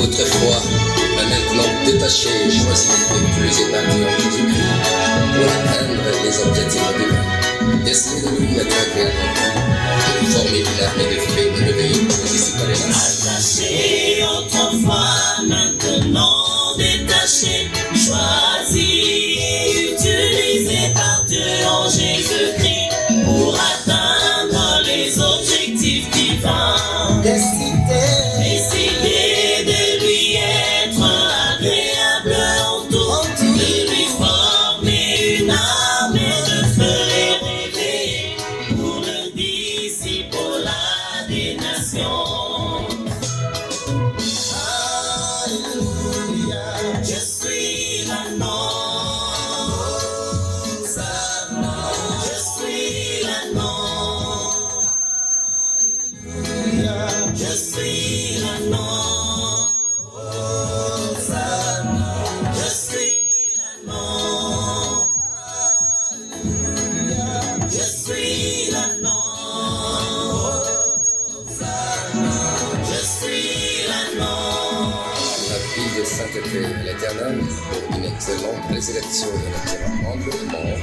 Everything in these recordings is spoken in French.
autrefois, mais maintenant détaché, choisi et plus établi en Jésus-Christ pour atteindre les objectifs divins. Décidez de lui être agréable et de former une armée de faits élevés pour dissiper les nations. Attaché autrefois, maintenant détaché, choisi et utilisé par Dieu en Jésus-Christ pour atteindre les objectifs divins. Décidez de lui être agréable en tout, de lui former une armée de feu et réveillés pour le discipolat des nations. Je suis l'annonce, je suis l'annonce, je suis l'annonce, je suis l'annonce, je suis l'annonce, je suis l'annonce. La vie de sainteté et l'éternel pour une excellente résurrection et un attirant de mort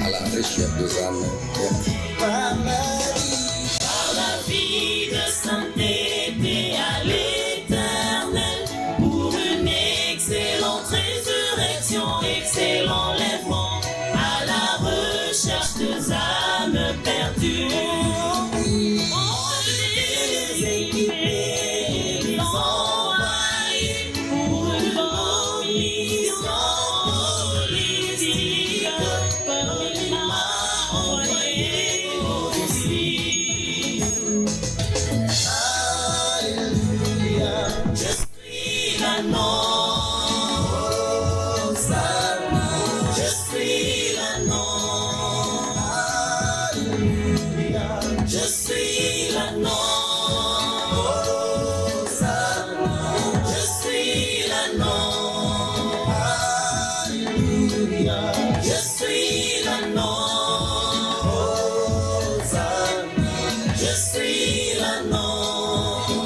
à la recherche des âmes perdues. Par la vie de sainteté à l'éternel, pour une excellente résurrection, excellent lèvement, à la recherche des âmes perdues. Les envoyer pour une bonne mission politique, comme il m'a envoyé aussi. Alléluia, je suis l'annonce, je suis l'annonce. Alléluia, je suis l'annonce, je suis l'annonce. Alléluia, je suis l'annonce, je suis l'annonce.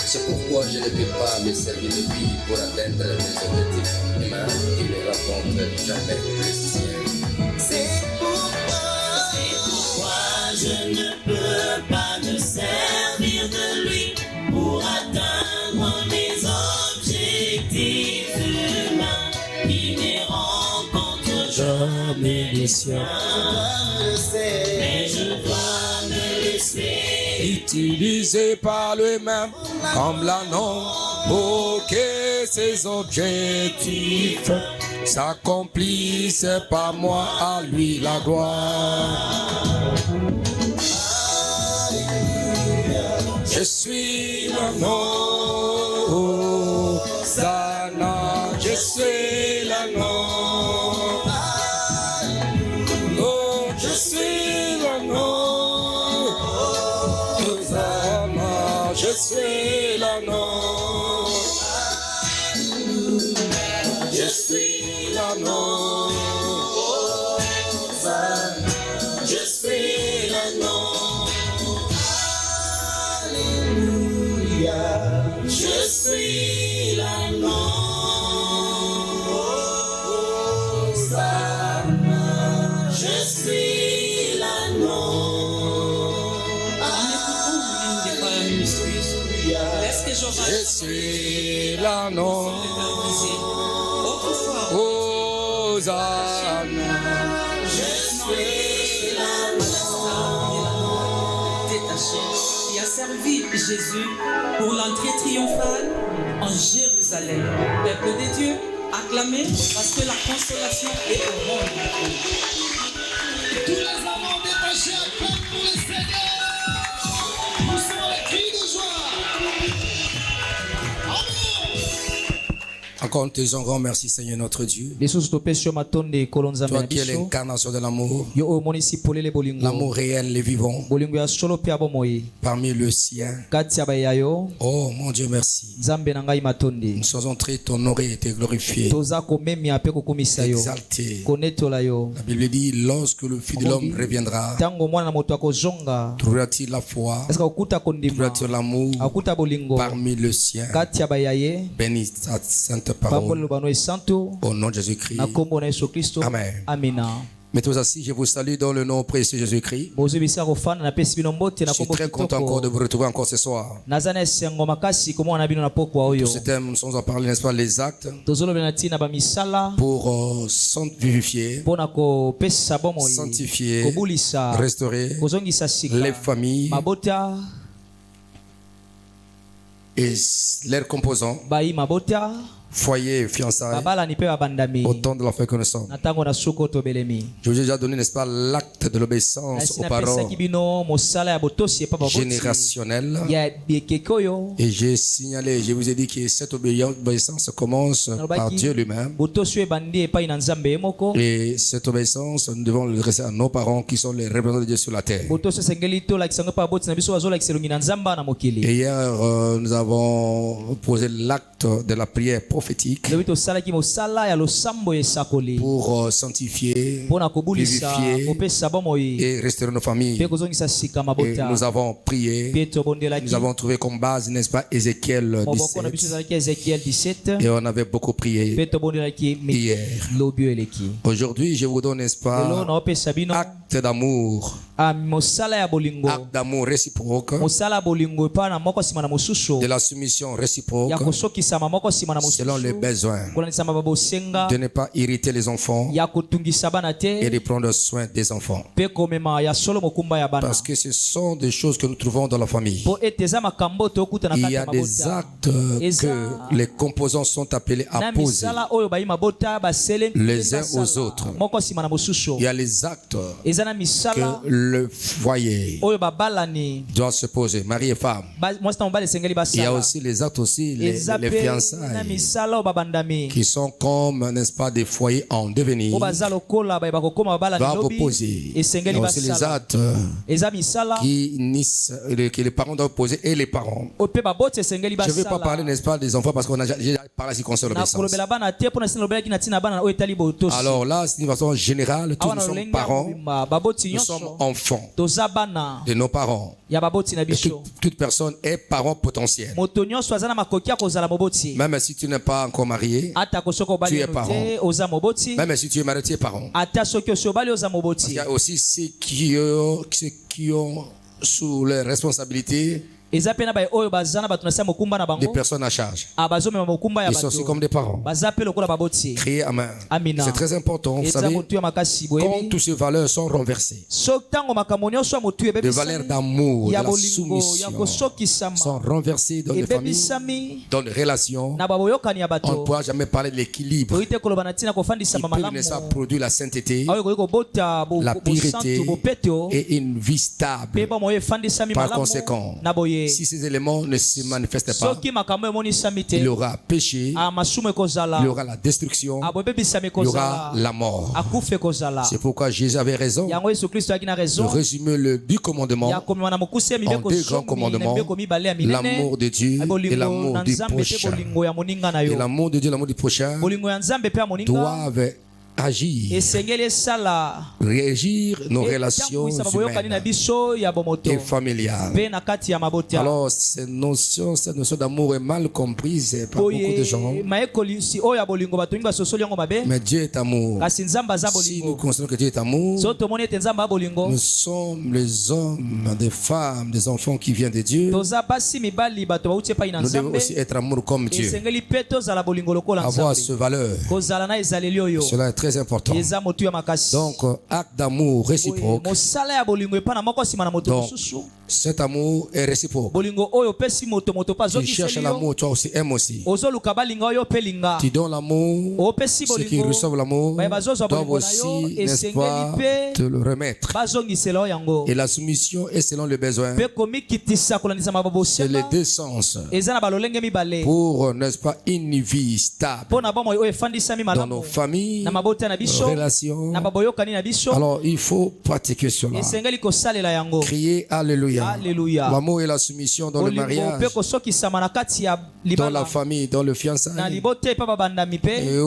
C'est pourquoi je ne peux pas me servir de lui pour atteindre mes objectifs humains qui ne rencontrent jamais le ciel. C'est pourquoi je ne peux pas me servir de lui pour atteindre mes objectifs humains qui ne rencontrent jamais les siens. Mais je dois me laisser Utilisé par lui-même comme l'anneau pour que ses objectifs s'accomplissent par moi, à lui la gloire. Je suis l'anneau, Sana, je suis l'anneau. Oh, je suis l'anneau. Je suis l'anneau, je suis l'anneau, je suis l'anneau, alléluia, je suis l'anneau, je suis l'anneau. Je suis l'anneau, Hosanna. Je suis l'anneau détaché qui a servi Jésus pour l'entrée triomphale en Jérusalem. Peuple de Dieu, acclamez parce que la consolation est au monde. Tous les amants détachés acclament pour le Seigneur. Nous sommes les cris de joie. Amen. Encore nous te disons grand merci Seigneur notre Dieu. lisusu topesi yo matondo ekolo nzambe Toi na qui es biso l'incarnation de l'amour, yo oyo omonisi polele bolingo l'amour réel et vivant bolingo ya solo mpe ya bomoi parmi le sien. kati ya baya yo Oh mon Dieu, merci. nzambe na ngai matondi Nous sommes entrés t'honorer et te glorifier, toza komemia mpe kokumisa yo exalter. konetola yo La Bible dit, lorsque le Fils de l'homme reviendra, ntango mwana na moto akozonga trouvera-t-il la foi, eske akokuta kondima trouvera-t-il l'amour akokuta bolingo parmi le sien. kati ya baya ye Bénis ta sainte pambo parole lobano esantu au nom de Jésus-Christ. na kombo na yesu kristo Amen. amina Mettez-vous assis, je vous salue dans le nom précieux de Jésus-Christ. bozwi bisika kofanda napesi bino mbote Je na suis kombo très content encore de kitoko vous retrouver encore ce soir. naza na esengo makasi komona bino na pokwa oyo Pour ce thème, nous sommes en parler, n'est-ce pas, les actes tozolobela ntina bamisala pour vivifier, mpona kopesa bomoi sanctifier, kobulisa restaurer kozongisa les sika familles mabota et leurs composants, bayi mabota foyer, fiançailles, babalani mpe babandami au temps de l'enfer que nous sommes. na ntango na suka oyo tobelemi Je vous ai déjà donné, n'est-ce pas, l'acte de l'obéissance nasi aux paroles napesaki bino mosala ya botosi epa baboti générationnelles. ya ekeke oyo Et j'ai signalé, je vous ai dit que cette obéissance commence par Dieu lui-même. botosi oyo ebandi epai na nzambe ye moko Et cette obéissance, nous devons l'adresser à nos parents qui sont les représentants de Dieu sur la terre. botosi esengeli tolakisa yango epa baboti na biso bazolakisa elongi na nzambe na Et mokili hier, nous avons posé l'acte de la prière prophétique lobi tosalaki mosala ya losambo ya esakoli pour sanctifier, mpona kobulisa vivifier kopesa bomoi et restaurer nos familles. mpe kozongisa sika Et mabota nous avons prié, mpe tobondelaki nous avons trouvé comme base, n'est-ce pas, Ézéchiel moboko na biso 17. ezalaki ezekiel 17 Et on avait beaucoup prié mpe tobondelaki hier. lobi oyo eleki Aujourd'hui, je vous donne, n'est-ce lelo pas, naopesa bino acte d'amour, mosala ya bolingo acte d'amour réciproque, mosala ya bolingo epai na moko nsima na mosusu de la soumission ya réciproque, kosokisama moko nsima na selon les mosusu besoins, kolanisama babosenga de ne pas irriter les enfants ya kotungisa bana et te de prendre soin des enfants. mpe komema ya solo mokumba ya bana Parce que ce sont des choses que nous trouvons dans la famille. mpo ete eza makambo tokuta na Il kati y ya a des mabota actes Eza- que les composants sont appelés à na poser. misala oyo bayi mabota baselemi Les uns basala aux autres. moko nsima na mosusu Il y a les actes eza na misala que le foyer oyo babalani doit se poser, mari et femme. mwasi na mobali esengeli Il y a basala aussi les actes aussi, eza les mpe na fiançailles, misala oyo babandami qui sont comme, n'est-ce pas, des foyers en devenir. oyo baza lokola bayeba kokóma babalani Doivent lobi poser. Il y esengeli a aussi les basala actes eza misala que les parents doivent poser et les parents. oyo mpe baboti esengeli Je ne vais pas parler, basala n'est-ce pas, des enfants parce qu'on a déjà parlé ici concernant na l'obéissance. kolobela bana te mpo na sina lobelaki na ntina bana oyo etali botosi Alors là, c'est d'une façon générale, tous awa nous na sommes lolenge ya parents, mobimba baboti nous sommes nyonso enfants toza bana de nos parents. ya baboti na Et biso toute personne est parent potentiel. moto nyonso aza na makoki ya kozala moboti Même si tu n'es pas encore marié, ata ko soki Tu obali es eno parent. te oza moboti même si tu es marié, tu es parent. ata soki osi obali oza Il moboti y a aussi ceux qui ont sous leur responsabilité eza mpe na baye oyo baza na bato na se ya mokumba na des bango personnes à charge. bazomema mokumba ya Ils sont aussi comme bato des parents. baza mpe lokola baboti Créés à main. Amina. C'est très important. Vous eza savez, motu ya makasi quand boyebi toutes ces valeurs sont renversées, so ntango makambo nyonso ya motu les valeurs ebebisami d'amour, de ya la bolingo ya soumission kosokisama sont renversées dans les familles, ebebisami dans les relations. na baboyokani ya On ne bato pourra jamais parler de l'équilibre. oyi te koloba na ntina Il kofandisama peut malamu laisser produire la sainteté, oyo ekoki kobota la pureté bosantu bopeteo et une vie mpe stable. bomoyo efandisami Par malamu conséquent, na boye si ces éléments ne se manifestent pas, soki makambo emonisami te il y aura péché, masumu il ekozala y aura la destruction, ebebisami il y aura ekozala la mort. akufa ekozala C'est pourquoi Jésus avait raison yango yesu kristo ayaki na de raison résumer le but ya commandement komema na mokusi ya en mibeko deux grands zomi na commandements, mibeko mibale ya minene l'amour de Dieu et bolingo l'amour na du nzambe mpe prochain. bolingo ya moninga na Et yo l'amour de Dieu, l'amour du prochain bolingo ya nzambe mpe ya moninga doivent agir, esengeli esala régir nos relations etambwisa baboyokani na humaines biso ya bomoto et familiales. mpe na kati ya mabota Alors, cette notion d'amour est mal comprise par beaucoup de gens. boye mayekolisi oyo ya bolingo bato mingi basosoli yango mabe Mais Dieu est amour. kasi nzambe aza Si nous bolingo considérons que Dieu est amour, so tomoni ete nzambe ya bolingo nous sommes les hommes, des femmes, des enfants qui viennent de Dieu. toza basi mibali bato bauti epai na Nous devons nzambe aussi être amour comme Dieu. esengeli mpe tozala bolingo lokola Avoir nzambe cette valeur. kozala na ezaleli oyo Cela est très très important. eza motuya makasi. Donc, acte d'amour réciproque. Mosala ya bolingo epana moko sima na moto Donc, mosusu. cet amour est réciproque. Bolingo oyo pesi moto pa Tu cherches l'amour, toi aussi aimes aussi. Ozo luka balinga oyo pelinga. Tu donnes l'amour, Opesi ceux qui bolingo. reçoivent l'amour doivent bolingo aussi, na yo, n'est-ce pas, te le remettre. Bazongisela yango. Et la soumission est selon le besoin. Pe komikitisa kolandisa mababo C'est les deux sens. eza na balolenge mibale. Pour, n'est-ce pas, une vie stable Pona bomo oyo efandisami dans malamu. nos familles, Na mabota na nos biso. relations. Na baboyokani na biso. Alors, il faut pratiquer cela. Esengeli kosalela yango. Crier Alléluia. Alléluia. L'amour et la soumission dans le mariage, Pe kosokisama na kati ya dans la libala. famille, dans le Na fiançailles, libote pa babandami pe. et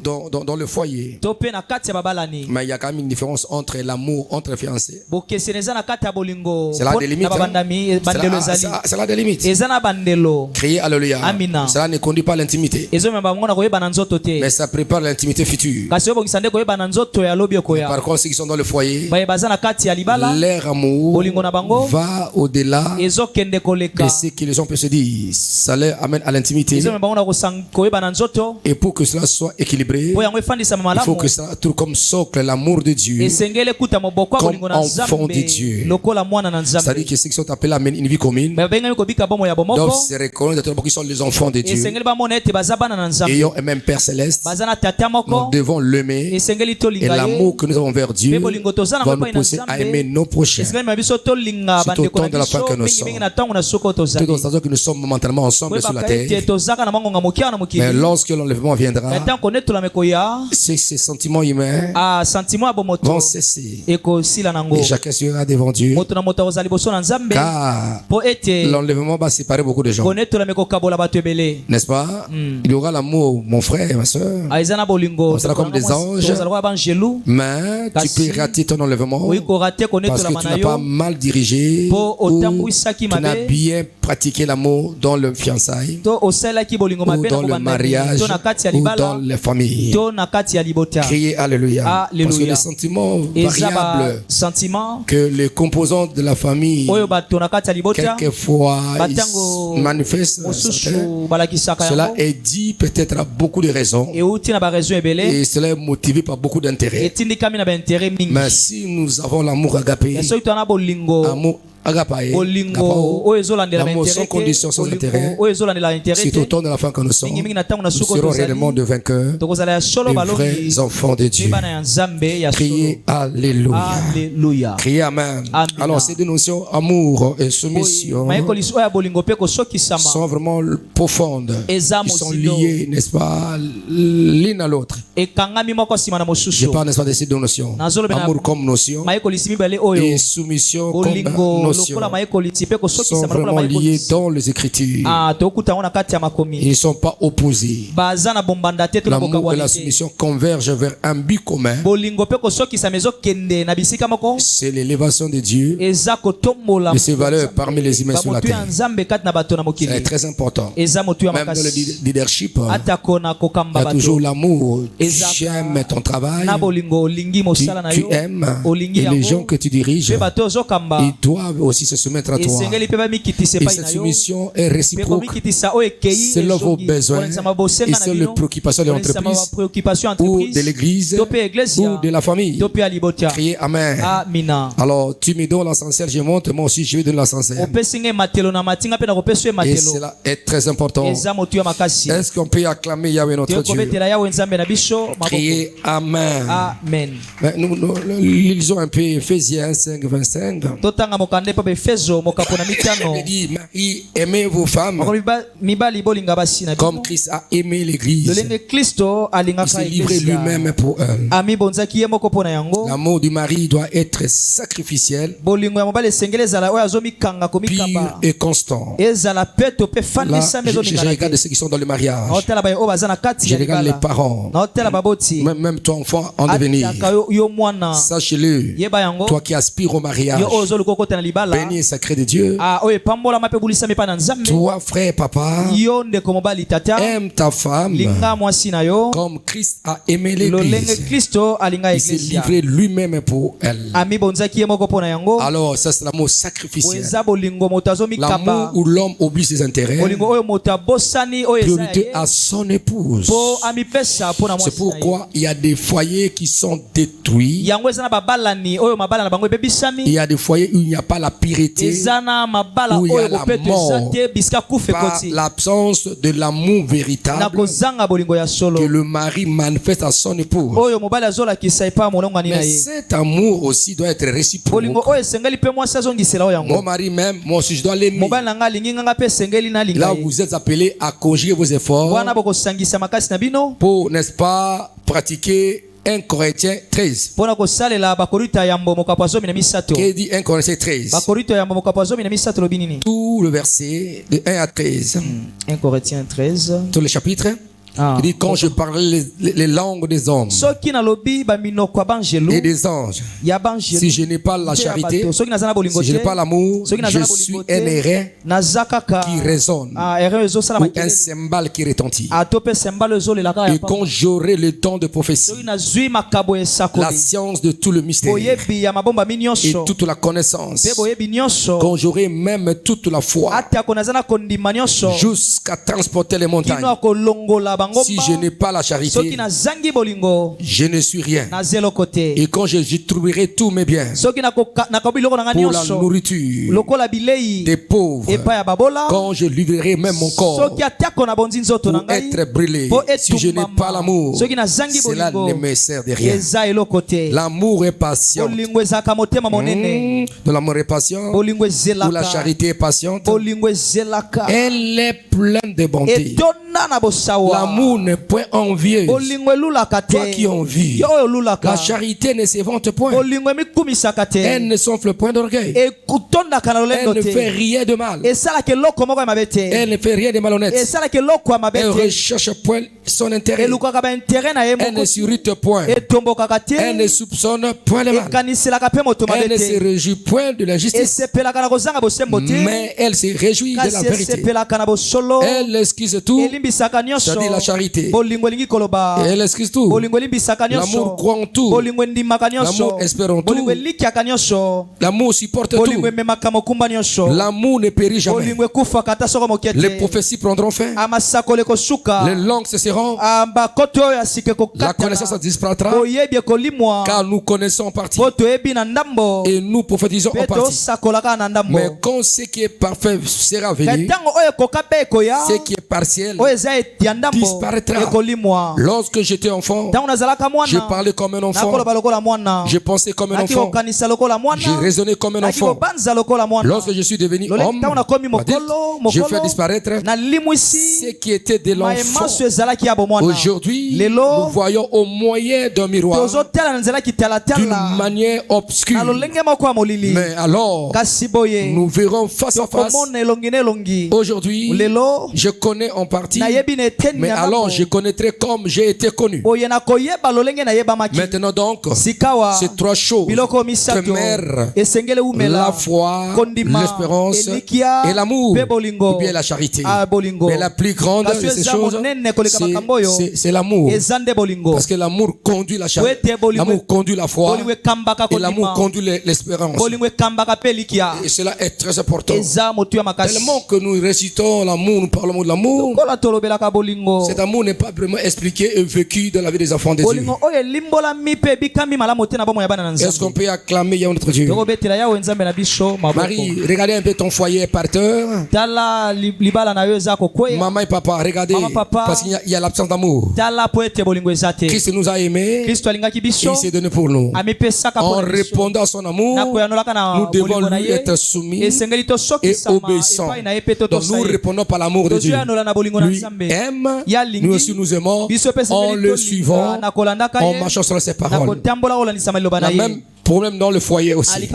dans le foyer. To pe na kati ya babalani. Mais il y a quand même une différence entre l'amour entre fiancés. Bokeseneza na kati ya bolingo. C'est là des limites. Na babandami bandelo ezali. C'est là des limites. Eza na bandelo. Crier Alléluia. Amina. Cela ne conduit pas à l'intimité. Ezo memba mngona koyeba na nzoto te. Mais ça prépare l'intimité future. Kasi obongisa nde koyeba na nzoto ya lobi okoya. Par contre, ceux qui sont dans le foyer, Baye baza na kati ya libala. leur amour Bolingo na bango. va au-delà Ezo kende koleka. de ce que les gens peuvent se dire. Ça leur amène à l'intimité. Ezo memba mngona koyeba na nzoto. Et pour que cela soit équilibré, Po yango efandisa il malamu. faut que ça trouve comme socle l'amour de Dieu. Esengele kuta moboko Comme bolingo na enfant de Nzambe. Dieu. Lokola mwana na C'est-à-dire Nzambe. que ceux qui sont appelés à mener une vie commune Babenga kobika bomo ya doivent bomoko. se reconnaître qu'ils sont les enfants de Dieu. Esengeli bamona ete baza bana na Nzambe. Ayant un même Père céleste, Baza na tata nous moko. devons l'aimer. Esengeli Et tolinga l'amour ye. que nous avons vers Dieu Pe bolingo tozana va moko nous ina pousser à Nzambe. aimer nos prochains. Esengeli mabiso tolinga Surtout bandeko au na temps de la fin que biso. nous Mingi mingi sommes. na tango na soko Tout tozali. dans ce que nous sommes momentanément ensemble sur la terre. Tozaka na mangonga mokia na mokili. Mais lorsque l'enlèvement viendra, Tant qu'on est tout la mekoya. ces sentiments humains Ah sentiment ya bomoto. vont cesser. Eko sila nango. Et chacun sera devant Dieu. Moto na moto ozali boso na Nzambe. Car Po ete l'enlèvement va séparer beaucoup de gens. koné tout la meko kabola bato ebele. N'est-ce pas? Il y aura l'amour, mon frère et ma soeur. Aizana bolingo. On sera comme des anges. Tozalwa bangelou. Mais tu peux rater ton enlèvement Oui ko raté koné parce tout la que tu n'as pas manayo. mal dirigé Po ou otambwisaki tu n'as mabe. bien pratiqué l'amour dans le fiançailles To osala ki bolingo ou mabe na dans le kobanda. mariage To na kati ya ou dans libala. les familles. To na kati ya libota. Criez Alléluia. Alléluia. Parce que les sentiments Ezaba variables sentiment. que les composants de la famille Oyo bato na kati ya libota. quelquefois Batango ils manifestent certains. mosusu balakisaka Cela yango. est dit peut-être à beaucoup de raisons Euti na ba raison ebele. et cela est motivé par beaucoup d'intérêts. Etindikami na ba intérêt mingi. Mais si nous avons l'amour agapé, Ya soki twana bolingo. amour agapae, Bolingo oyo ezolandela ba l'amour sans intérêt. condition, sans intérêt, Oyo ezolandela intérêt. c'est au temps de la fin que nous sommes, Mingi mingi na tango na nous suko serons tozali. réellement de vainqueurs, Tokozala ya solo les balongi. vrais enfants de Dieu. Bana ya Nzambe ya solo. Criez Alléluia. Alléluia. Criez Amen. Amina. Alors ces deux notions, amour et soumission, Mayeko liso ya bolingo pe ko soki sama. sont vraiment profondes. Eza Ils sont mosido. liés, n'est-ce pas, l'une à l'autre. Ekangami moko sima na Je mosusu. parle, n'est-ce pas, de ces deux notions. Nazolo bena- Amour comme notion Mayeko lisimi bale oyo. et soumission comme Bolingo notion lokola mayeko liti pe ko soki sont sama lokola vraiment mayeko liés liti. dans les Écritures. Ah tokuta ona kati ya makomi. Ils ne sont pas opposés. Baza na bombanda te to na L'amour et la bokabwani te. soumission convergent vers un but commun. Bolingo pe ko soki sama ezokende na bisika moko. C'est l'élévation de Dieu Eza kotombola et ses valeurs parmi les humains sur la bamotu ya terre. Nzambe kati na bato na C'est mokili. très important. Eza motu ya Même dans le makasi. leadership, Atako na il y kokamba a toujours bato. l'amour. Ezaka. J'aime ton travail. Na bolingo olingi mosala na Tu yo. aimes. Olingi Et les gens yango. que tu diriges, Pe bato ozokamba. ils doivent aussi se soumettre à toi. Esengeli pe bamikitisa Et epai cette na yo. soumission est Pe réciproque komikitisa oyo ekei selon vos ezoki. besoins Kolakisama bosenga et na selon les bino. préoccupations de Kolakisama l'entreprise préoccupation ou entreprise. de l'église To pe eglesia. ou de la famille. To pe alibota. Criez Amen. Amina. Alors, tu me donnes l'ascenseur, je monte, moi aussi je vais donner l'ascenseur. Opesi ngai matelo na matinga pe na kopesa yo Et matelo. cela est très important. Eza motu ya makasi. Est-ce qu'on peut acclamer Yahweh notre Dieu? Tokobetela yawe Nzambe na biso maboko. Criez Amen. Amen. Mais nous lisons un peu Ephésiens 5, 25. Totanga mokande pa Efeso mokapo na mitano. Il dit, Marie, aimez vos femmes Moko mibali bolinga basi na comme bino. Christ a aimé l'église. Lolenge Kristo Il alingaka s'est livré eglise. lui-même pour elle. Ami bonzaki ye moko pona yango. L'amour du mari doit être sacrificiel, Bolingo ya mobali esengeli ezala oyo azomikanga pur komikaba. et constant. Ezala peto pe Là, fandisa mezo je regarde ceux qui sont dans le mariage. Naotela baye oyo baza na kati Je ya regarde les libala. parents. Naotela baboti. Même ton enfant en devenir. Ataka yo mwana. Sache-le, Yeba yango. toi qui aspires au mariage, Yo oyo ozoluka okota na libala. libala béni et sacré de Dieu. oyo epambolama mpe ebulisami epai na Nzambe. Toi, frère, papa, Yo ndeko mobali tata, aime ta femme linga mwasi na yo comme Christ a aimé lolenge l'église. Kristo alinga Il s'est eglise livré lui-même pour elle. amibonzaki ye moko mpo na yango. Alors, ça c'est l'amour sacrificiel. Eza bolingo moto L'amour azomikaba, où l'homme oublie ses intérêts. bolingo oyo moto abosani oyo eza ya Priorité ye à son épouse. mpo amipesa mpo na C'est mwasi na ye. pourquoi il y a des foyers qui sont détruits. Yango eza na babalani oyo mabala na bango ebebisami. Il y a des foyers où il n'y a pas la pureté Eza na mabala où il y a oyo la bopeto mort eza te bisika kufa par ekoti l'absence de l'amour na véritable kozanga bolingo ya que solo le mari manifeste à son épouse. oyo mobali azolakisa epai ya molongwani na Mais ye. cet amour aussi doit être réciproque. Bolingo oyo esengeli mpe mwasi azongisela oyo Mon yango. mari même, moi aussi je dois l'aimer. Mobali na nga alingi nga mpe esengeli nalinga Là, ye. vous êtes appelés à conjuguer vos efforts Wana bokosangisa makasi na bino pour, n'est-ce pas, pratiquer 1 Corinthiens 13. mpona kosalela bakorinto ya yambo mokapo ya 13. Qui dit 1 Corinthiens 13? bakorinto ya yambo mokapo ya 13 lobi nini? Tout le verset de 1 à 13. 1 Corinthiens 13. Tout le chapitre. Il dit quand je parlais les langues des hommes soki nalobi baminoko ya banjelu et des anges, ya banjelu si je n'ai pas la charité, soki naza na bolingo si je n'ai te pas l'amour, soki naza je na suis bolingo un airain te naza kaka qui résonne erreur ezosala ou un makelele cymbale qui retentit. ato mpe sembalo ezolela kaka ya Et quand j'aurai le don de prophétie, soki nazwi makabo ya la esakoli science de tout le mystère boyebi ya mabomba mi et nyonso toute la connaissance, mpe boyebi nyonso quand j'aurai même toute la foi atako naza na kondima nyonso jusqu'à transporter les montagnes, kino akolongola si je n'ai bangomba pas la soki charité, nazangi bolingo je ne suis rien. naza eloko te Et quand je trouverai tous mes biens soki nakobi biloko na nga pour la nyonso nourriture lokola bilei des pauvres, epai ya babola quand je livrerai même mon corps soki atako na bonzi nzoto na pour ngai être brûlé, po si je n'ai pas l'amour, soki nazangi cela bolingo ne me sert de rien. eza eloko te. L'amour est patient. bolingo ezalaka motema monene De l'amour est patient. bolingo Ou la ezelaka charité est patiente. bolingo ezelaka Elle est pleine de bonté. etona na bosawa L'amour n'est point envieux. bolingo elulaka Toi qui te envie. yo oyo olulaka La charité ne se vante point. bolingo emikumisaka Elle te ne s'enfle point d'orgueil. ekutondaka na Elle lolendo ne fait te rien de mal. esalaka eloko moko ya mabe te Elle ne fait rien de malhonnête. esalaka eloko ya mabe Elle te recherche point son intérêt. elukaka baintere na ye Elle ne moko s'irrite point. etombokaka Elle ne te soupçonne point le mal. ekaniselaka mpe moto Elle mabe ne se te réjouit point de la justice. esepelaka na kozanga bosembo te Mais elle se réjouit de la kasi vérité. esepelaka na bosolo Elle excuse tout. elimbisaka nyonso C'est-à-dire la charité. bolingo elingi koloba Elle excuse tout. bolingo elimbisaka L'amour nyonso croit en tout. bolingo endimaka nyonso L'amour espère en tout. bolingo elikiaka nyonso L'amour supporte bolingo tout. ememaka mokumba nyonso L'amour ne périt jamais. bolingo ekufaka ata soko moke Les te prophéties prendront fin. amasakolo Les ekosuka langues cesseront. bakoto oyo ya sika La connaissance ekokatana disparaîtra. boyebi ekolimwa Car nous connaissons en partie. po toyebi na ndambo Et nous prophétisons en mpe partie. tosakolaka na ndambo Mais quand ce qui est parfait sera ka venu, ntango oyo ekoka mpe ekoya ce qui est partiel oyo eza ya ndambo disparaîtra. ekolimwa Lorsque j'étais enfant, ntango nazalaka je mwana parlais comme un enfant. nakoloba lokola mwana Je pensais comme un naki enfant. kokanisa lokola J'ai mwana raisonné comme un naki enfant. kobanza lokola mwana Lorsque je suis devenu lolenge homme, ntango nakomi adulte, mokolo je fais mokolo disparaître ce nalimwisi qui était de l'enfant. mayemanso ezalaki ya bomwana Aujourd'hui, nous lelo voyons au moyen d'un miroir tozotala na nzela d'une kitalatala manière obscure. na lolenge moko ya molili Mais alors, kasi boye nous verrons face à face. tokomona elongi na elongi Aujourd'hui, lelo je connais en partie, nayebi na eteni mais ya alors ndambo je connaîtrai comme j'ai été connu. boye nakoyeba lolenge nayebamaki Maintenant donc, sikawa ces trois choses, biloko misato mère, esengeli umela la foi, kondima l'espérance elikia et l'amour, mpe bolingo ou bien la charité. bolingo Mais la plus grande kasi de ces eza choses, monene koleka makambo oyo c'est l'amour. eza nde bolingo Parce que l'amour conduit la Po charité, ete bolingo- l'amour conduit la foi, bolingo ekambaka et l'amour kondima conduit l'espérance. bolingo ekambaka mpe elikia Et cela est très important. eza motu ya makasi Tellement que nous récitons l'amour, nous parlons de l'amour, kola tolobelaka bolingo cet amour n'est pas vraiment expliqué et vécu dans la vie des enfants de Dieu. bolingo oyo elimbolami mpe ebikami malamu te na bomoi ya bana na Est-ce qu'on nzambe peut acclamer Yahweh notre Dieu? tokobetela yawe nzambe na biso maboko Marie, regardez un peu ton foyer par terre. tala libala na yo eza kokweya Maman et papa, regardez, Maman, papa. parce qu'il y a l'absence d'amour. tala po ete bolingo eza te Christ nous a aimés, kristo alingaki il biso s'est donné pour nous. amipesaka En mpo na biso répondant à son amour, na koyanolaka na nous devons bolingo na lui ye être soumis esengeli et tosokisama obéissants. epai na ye mpe Donc nous totosa ye répondons par l'amour de Dieu. tozoyanola na bolingo na Lui nzambe aime, yalingi nous aussi nous aimons, biso mpe en esengeli le tolinga suivant, na kolandaka en ye marchant sur ses na paroles. kotambola kolandisama liloba na La ye même Problème dans le foyer aussi.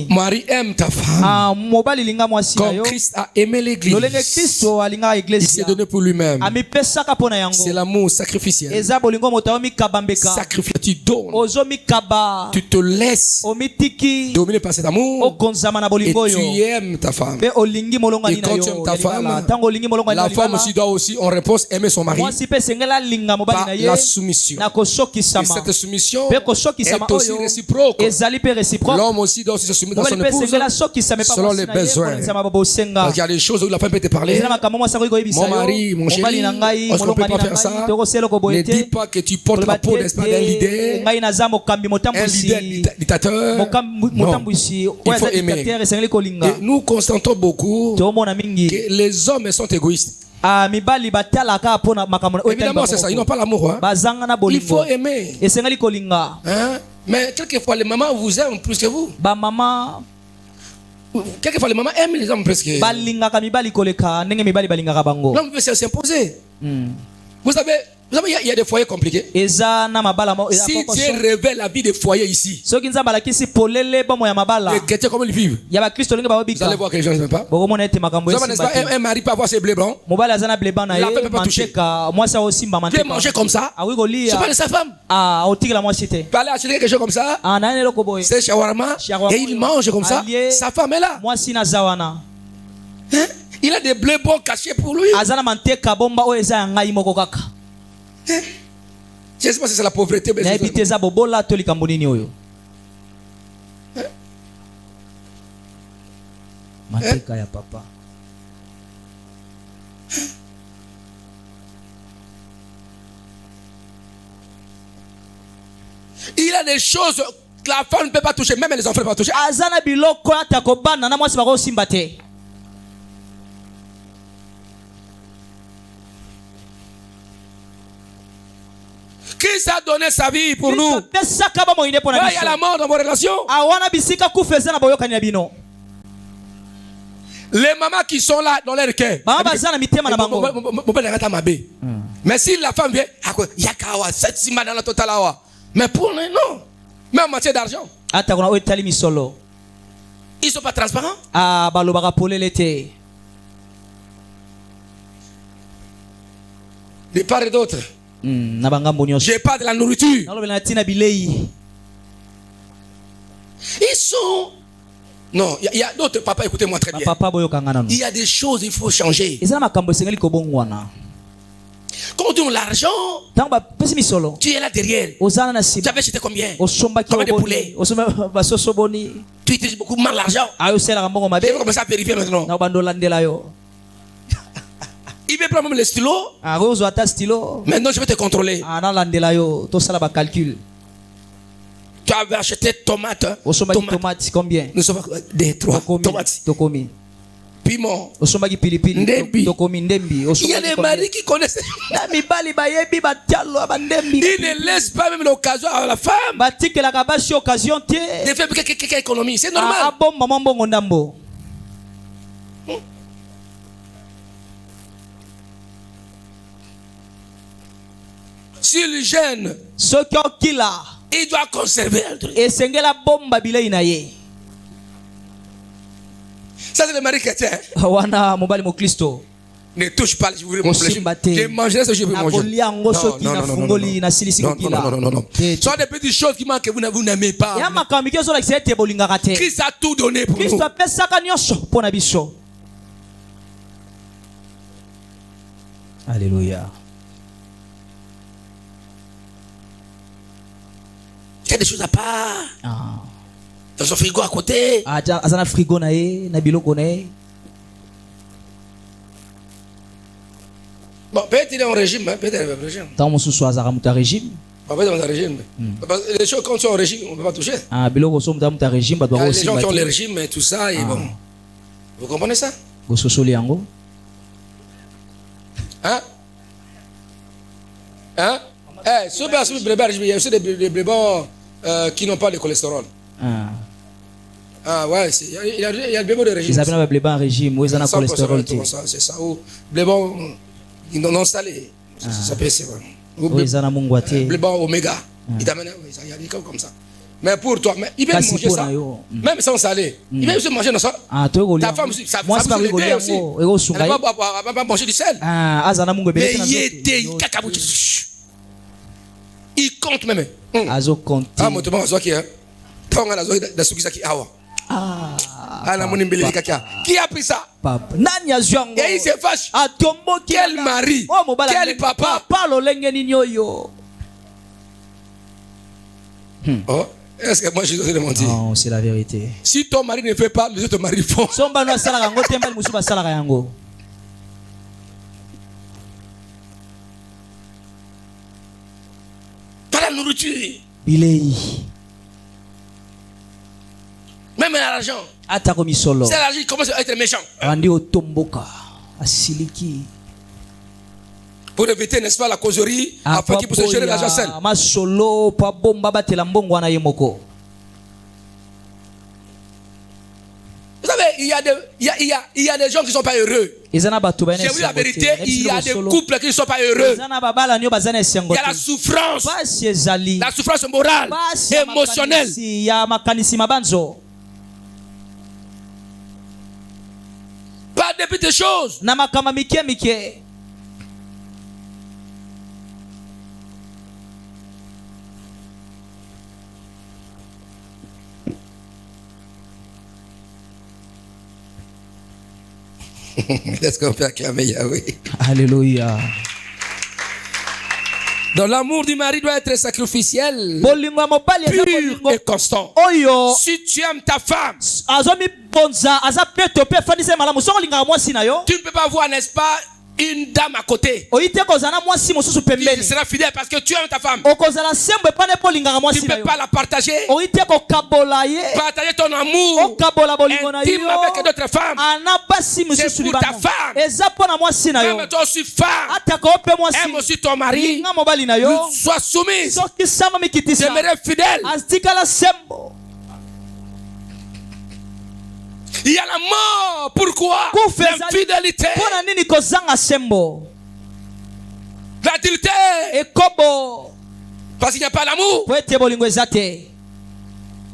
Marie aime ta femme. Comme Christ a aimé l'église. Il s'est donné pour lui-même. C'est l'amour sacrificiel. Sacrifié, tu donnes. Tu te laisses dominer par cet amour. Et tu aimes ta femme. Et quand tu aimes ta femme, la femme aussi doit aussi en réponse aimer son mari. Par la soumission. Et cette soumission est aussi réciproque. L'homme aussi doit se soumettre à son épouse selon les besoins. Parce qu'il y a des choses où la femme peut te parler. Mon mari, mon chéri, est-ce qu'on ne peut pas faire ça? Ne dis pas que tu portes la peau, n'est-ce pas, d'un leader, un leader dictateur. Non, il faut aimer. Et nous constatons beaucoup que les hommes sont égoïstes. Évidemment, c'est ça, ils n'ont pas l'amour. Hein? Il faut aimer. Hein? Mais quelquefois, les mamans vous aiment plus que vous. Quelquefois, les mamans aiment les hommes plus que vous. L'homme veut s'imposer. Vous savez, il y a des foyers compliqués. Si Dieu révèle la vie des foyers ici, les chrétiens comment ils vivent, vous allez voir que les gens ne savent pas. Vous savez, n'est-ce pas, un mari peut avoir ses blés blancs. La femme ne peut pas toucher. Tu peux manger comme ça. C'est pas de sa femme. Tu peux aller acheter quelque chose comme ça. C'est shawarma. Et il mange comme ça. Sa femme est là. Hein? Il a des blés bons cachés pour lui. Je ne sais pas si c'est la pauvreté. Il a des choses que la femme ne peut pas toucher, même les enfants ne peuvent pas toucher. Christ a donné sa vie pour nous. Il y a la mort dans vos relations. Les mamans qui sont là dans leur cœur. Mais si la femme vient, mais pour nous, non. Même en matière d'argent. Ils ne sont pas transparents. De part et d'autre. Je parle de la nourriture. Ils sont. Non, il y a d'autres papas, écoutez-moi très bien. Il y a des choses il faut changer. Quand on donne l'argent, tu es là derrière. Tu avais acheté combien? Combien de poulets? Tu utilises beaucoup mal l'argent. Tu veux commencer à vérifier maintenant. Il veut prendre même le stylo. Maintenant, je vais te contrôler. Tu avais acheté tomates. Combien? Nous sommes des 3 tomates. Piment. Ndembi. Il y a des maris qui connaissent. Ils ne laissent pas même l'occasion à la femme de faire quelques économies. C'est normal. Si le jeune, il doit conserver un truc. Ça, c'est le mari chrétien. Ne touche pas, je vous je mangerai ce que je veux manger. Non. Ce sont des petites choses qui manquent que vous n'aimez pas. Christ a tout donné pour nous. Alléluia. Il y a des choses à part. Dans son frigo à côté. Bon, peut-être il est en régime. Peut-être il est en régime. Peut-être régime. Les choses quand ils sont en régime, on ne peut pas toucher. Les gens qui ont le régime et tout ça. Et bon. Vous comprenez ça? Hein? Il y a aussi des bébés qui n'ont pas de cholestérol. Ouais, il y a le bébé de régime. C'est ça. Ou les bons non salés. Ça peut être. Le bébé oméga. Il y a des cas comme ça. Mais pour toi, mais il va manger ça. Même sans salé. Il va aussi manger dans ça. Ta femme, sa femme aussi. Elle va pas manger du sel. Mais il était, il compte même. Ah, moi, tu m'as dit que qui a pris ça? Et il se fâche. Quel mari? Quel papa? Oh, est-ce que moi je dois te mentir? Non, c'est la vérité. Si ton mari ne fait pas, les autres maris font. Pas la nourriture. Même l'argent. C'est l'argent qui commence à être méchant. Pour éviter, n'est-ce pas, la causerie, afin qu'il puisse gérer l'argent seul. Vous savez, il y a des gens qui ne sont pas heureux. J'ai vu la vérité, il y a des couples qui ne sont pas heureux. Il y a la souffrance morale, émotionnelle. Pas de petites choses. Est-ce qu'on peut acclamer Yahweh? Alléluia. Donc l'amour du mari doit être sacrificiel, pur et constant. Si tu aimes ta femme, tu ne peux pas voir, n'est-ce pas, une dame à côté qui sera fidèle parce que tu aimes ta femme. Tu ne peux pas la partager. Partager ton amour intime avec d'autres femmes. C'est pour ta femme. Même toi aussi femme, aime aussi ton mari. Sois soumise. Demeure fidèle. Il y a la mort. Pourquoi? L'infidélité. L'adultère. Parce qu'il n'y a pas l'amour.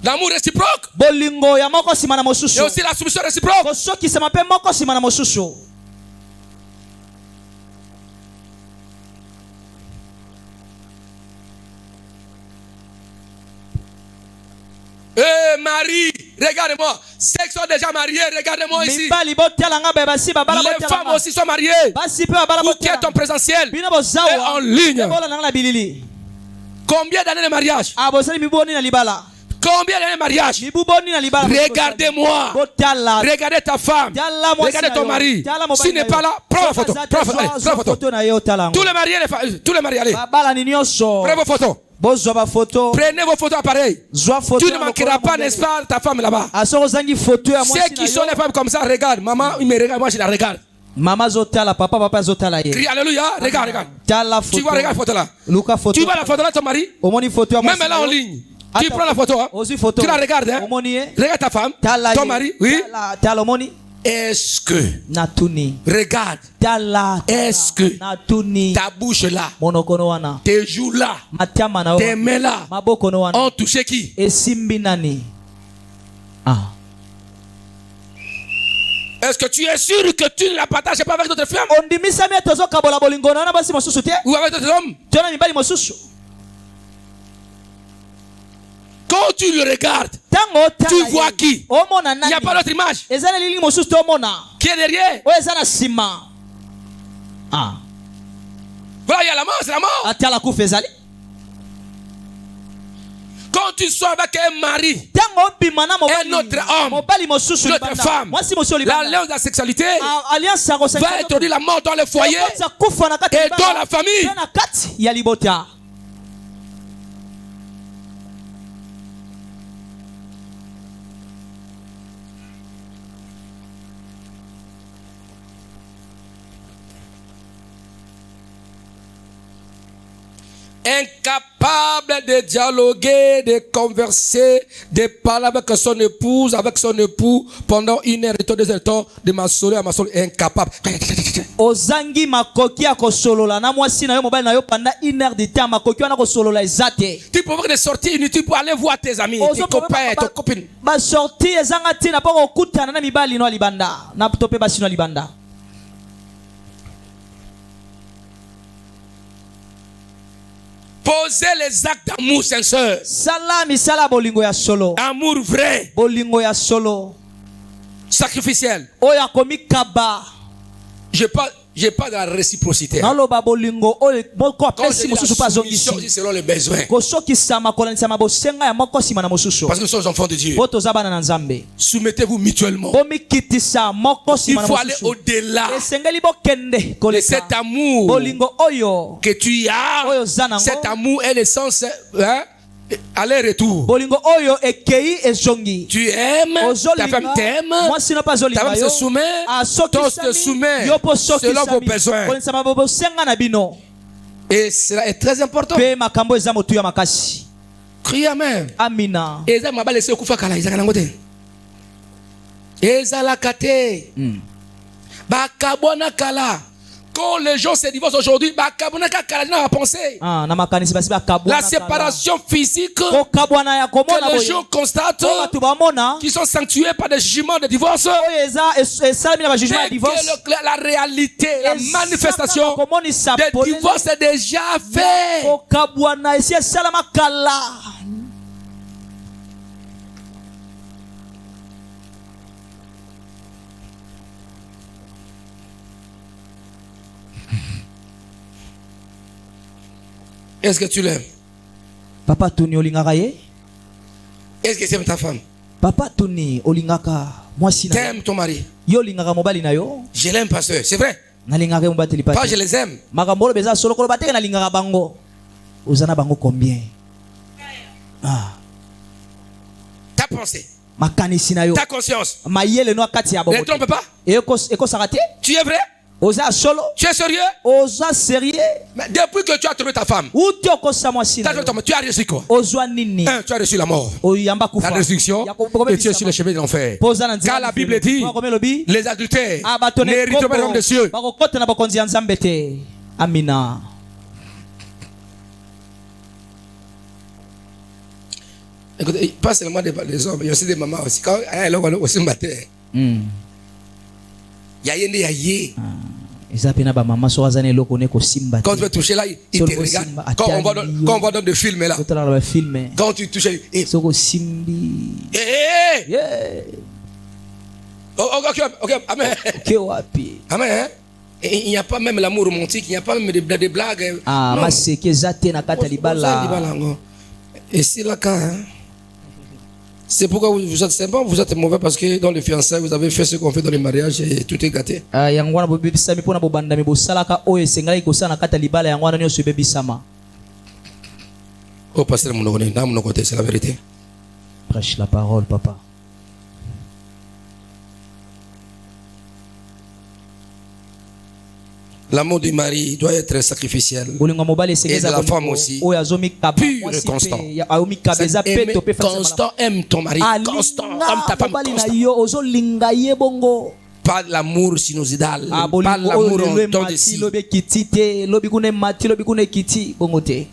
L'amour réciproque. Et aussi la soumission réciproque. Marie, regardez-moi. Ceux qui sont déjà mariés, regardez-moi ici. Les femmes aussi sont mariées. Où qui est ton présentiel? Et en ligne. Combien d'années de mariage? Combien d'années de mariage? Regardez-moi. Regardez ta femme. Regardez ton mari. S'il n'est pas là, prends la photo. Tous les mariés, allez. Prenez vos photos. Prenez vos photos appareils. Tu ne manqueras pas, n'est-ce pas, ta femme là-bas. Ceux qui sont les femmes comme ça, regarde. Maman, il me regarde, moi je la regarde. Maman zotala, papa zotala. Crie alléluia, regarde. Tu vois, regarde la photo là. Tu vois la photo là, ton mari? Même là en ligne. Tu prends la photo, hein? Tu la regardes, hein? Regarde ta femme, ton mari, oui. Est-ce que, regarde, est-ce que ta bouche là, tes joues là, tes mains là ont touché qui? Est-ce que tu es sûr que tu ne la partages pas avec d'autres femmes? Ou avec d'autres hommes? Quand tu le regardes, tu vois qui? Il n'y a pas d'autre image. Qui est derrière? Voilà, il y a la mort, c'est la mort. Quand tu sois avec un mari, un autre homme, une autre femme, l'alliance de la sexualité va introduire la mort dans le foyer et dans la famille. incapable de dialoguer, de converser, de parler avec son épouse, avec son époux pendant 1 heure et 2 heures de masolo à masolo, incapable. Ozangi makoki akosolola na mwasi na yo mobile na yo pendant 1 heure de temps makoki wana kosolola ezate. Tu peux des sorties inutiles pour aller voir tes amis, tes copains, tes copines. Ba sortie ezanga tina poko kutana na mibali no libanda. Na tope basi no libanda. Posez les actes d'amour sincère. Salami sala bolingo ya solo. Amour vrai. Bolingo ya solo. Sacrificiel. Oya komi kaba. J'ai pas de la réciprocité. Nalo ba bolingo oyo moko apesi mususu pa zongi selon les besoins. Kosoki sama kolanisa mabosenga ya moko sima na mususu. Parce que nous sommes enfants de Dieu. Poto zabana na Nzambe. Soumettez-vous mutuellement. Bomi kitisa moko sima na mususu. Il faut aller au-delà. Esengeli bokende koleka. Cet amour bolingo oyo que tu as, cet amour est l'essence, hein? Aller-retour. Bolingo oyo ekei ezongi. Tu aimes, ta femme t'aime, ta femme se soumet, toi te soumets selon vos besoins. Et cela est très important. Crie amen. Amina. Quand les gens se divorcent aujourd'hui, la séparation physique que les gens constatent, qui sont sanctués par des jugements de divorce, et que la réalité, la manifestation des divorces est déjà faite. Est-ce que tu l'aimes? Papa Tuni olingaka ye? Est-ce que tu aimes ta femme? Papa Tuni olingaka mwasi na. T'aimes ton mari? Yo olingaka mobali na yo? Je l'aime pasteur, c'est vrai. Nalingaka mobali papa. Pas je les aime. Makambolo beza solo ko bateka nalingaka bango. Ozana bango combien? Ah. Ta pensée. Makanisi na yo. Ta conscience. Mayele no akati ya bongo. Ne trompe pas. Eko sarate? Tu es vrai? Oza solo. Tu es sérieux? Oza sérieux? Mais depuis que tu as trouvé ta femme, tu as reçu quoi? Tu as reçu la mort, la destruction, et tu es sur le chemin de l'enfer. Car la Bible dit, les adultères n'hériteront pas le royaume des cieux. Amina. Écoutez, pas seulement des hommes, il y a aussi des mamans aussi. Quand elle est aussi matin. Quand tu vas toucher là, il te regarde. Quand on va dans des films là, quand tu touches, ok, amen. Amen. Il n'y a pas même l'amour romantique, il n'y a pas même des blagues. Et c'est là quand. C'est pourquoi vous êtes sympa, vous êtes mauvais parce que dans les fiançailles, vous avez fait ce qu'on fait dans les mariages et tout est gâté. Oh, pasteur, c'est la vérité. Prêche la parole, papa. L'amour du mari doit être sacrificiel. Et de la femme aussi. Pur et constant. Constant, aime ton mari. Constant, aime ta femme. Constant. Pas l'amour sinusoïdal. Pas l'amour en temps de si.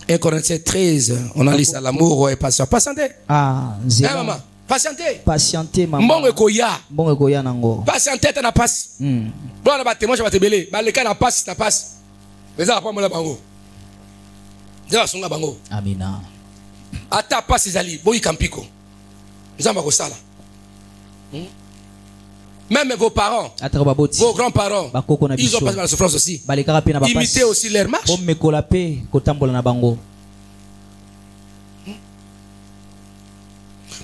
1 Corinthiens 13, on a lu ça, l'amour est patient. Patientez. Maman. Patientez. Patientez, maman. Bon ekoya. Bon ekoya nango. Patientez, t'as na passe. Bon, on a battu, moi je vais te belé. Bah, le cas na passe, ta passe. Mais ça, après, moi, la bango. Ça, songa bango. Amina. Ata passe, Zali. Bon, il campiko. Ça, ma ça là. Même vos parents, vos grands-parents, ils ont passé par la souffrance aussi. Imitez aussi leur marche.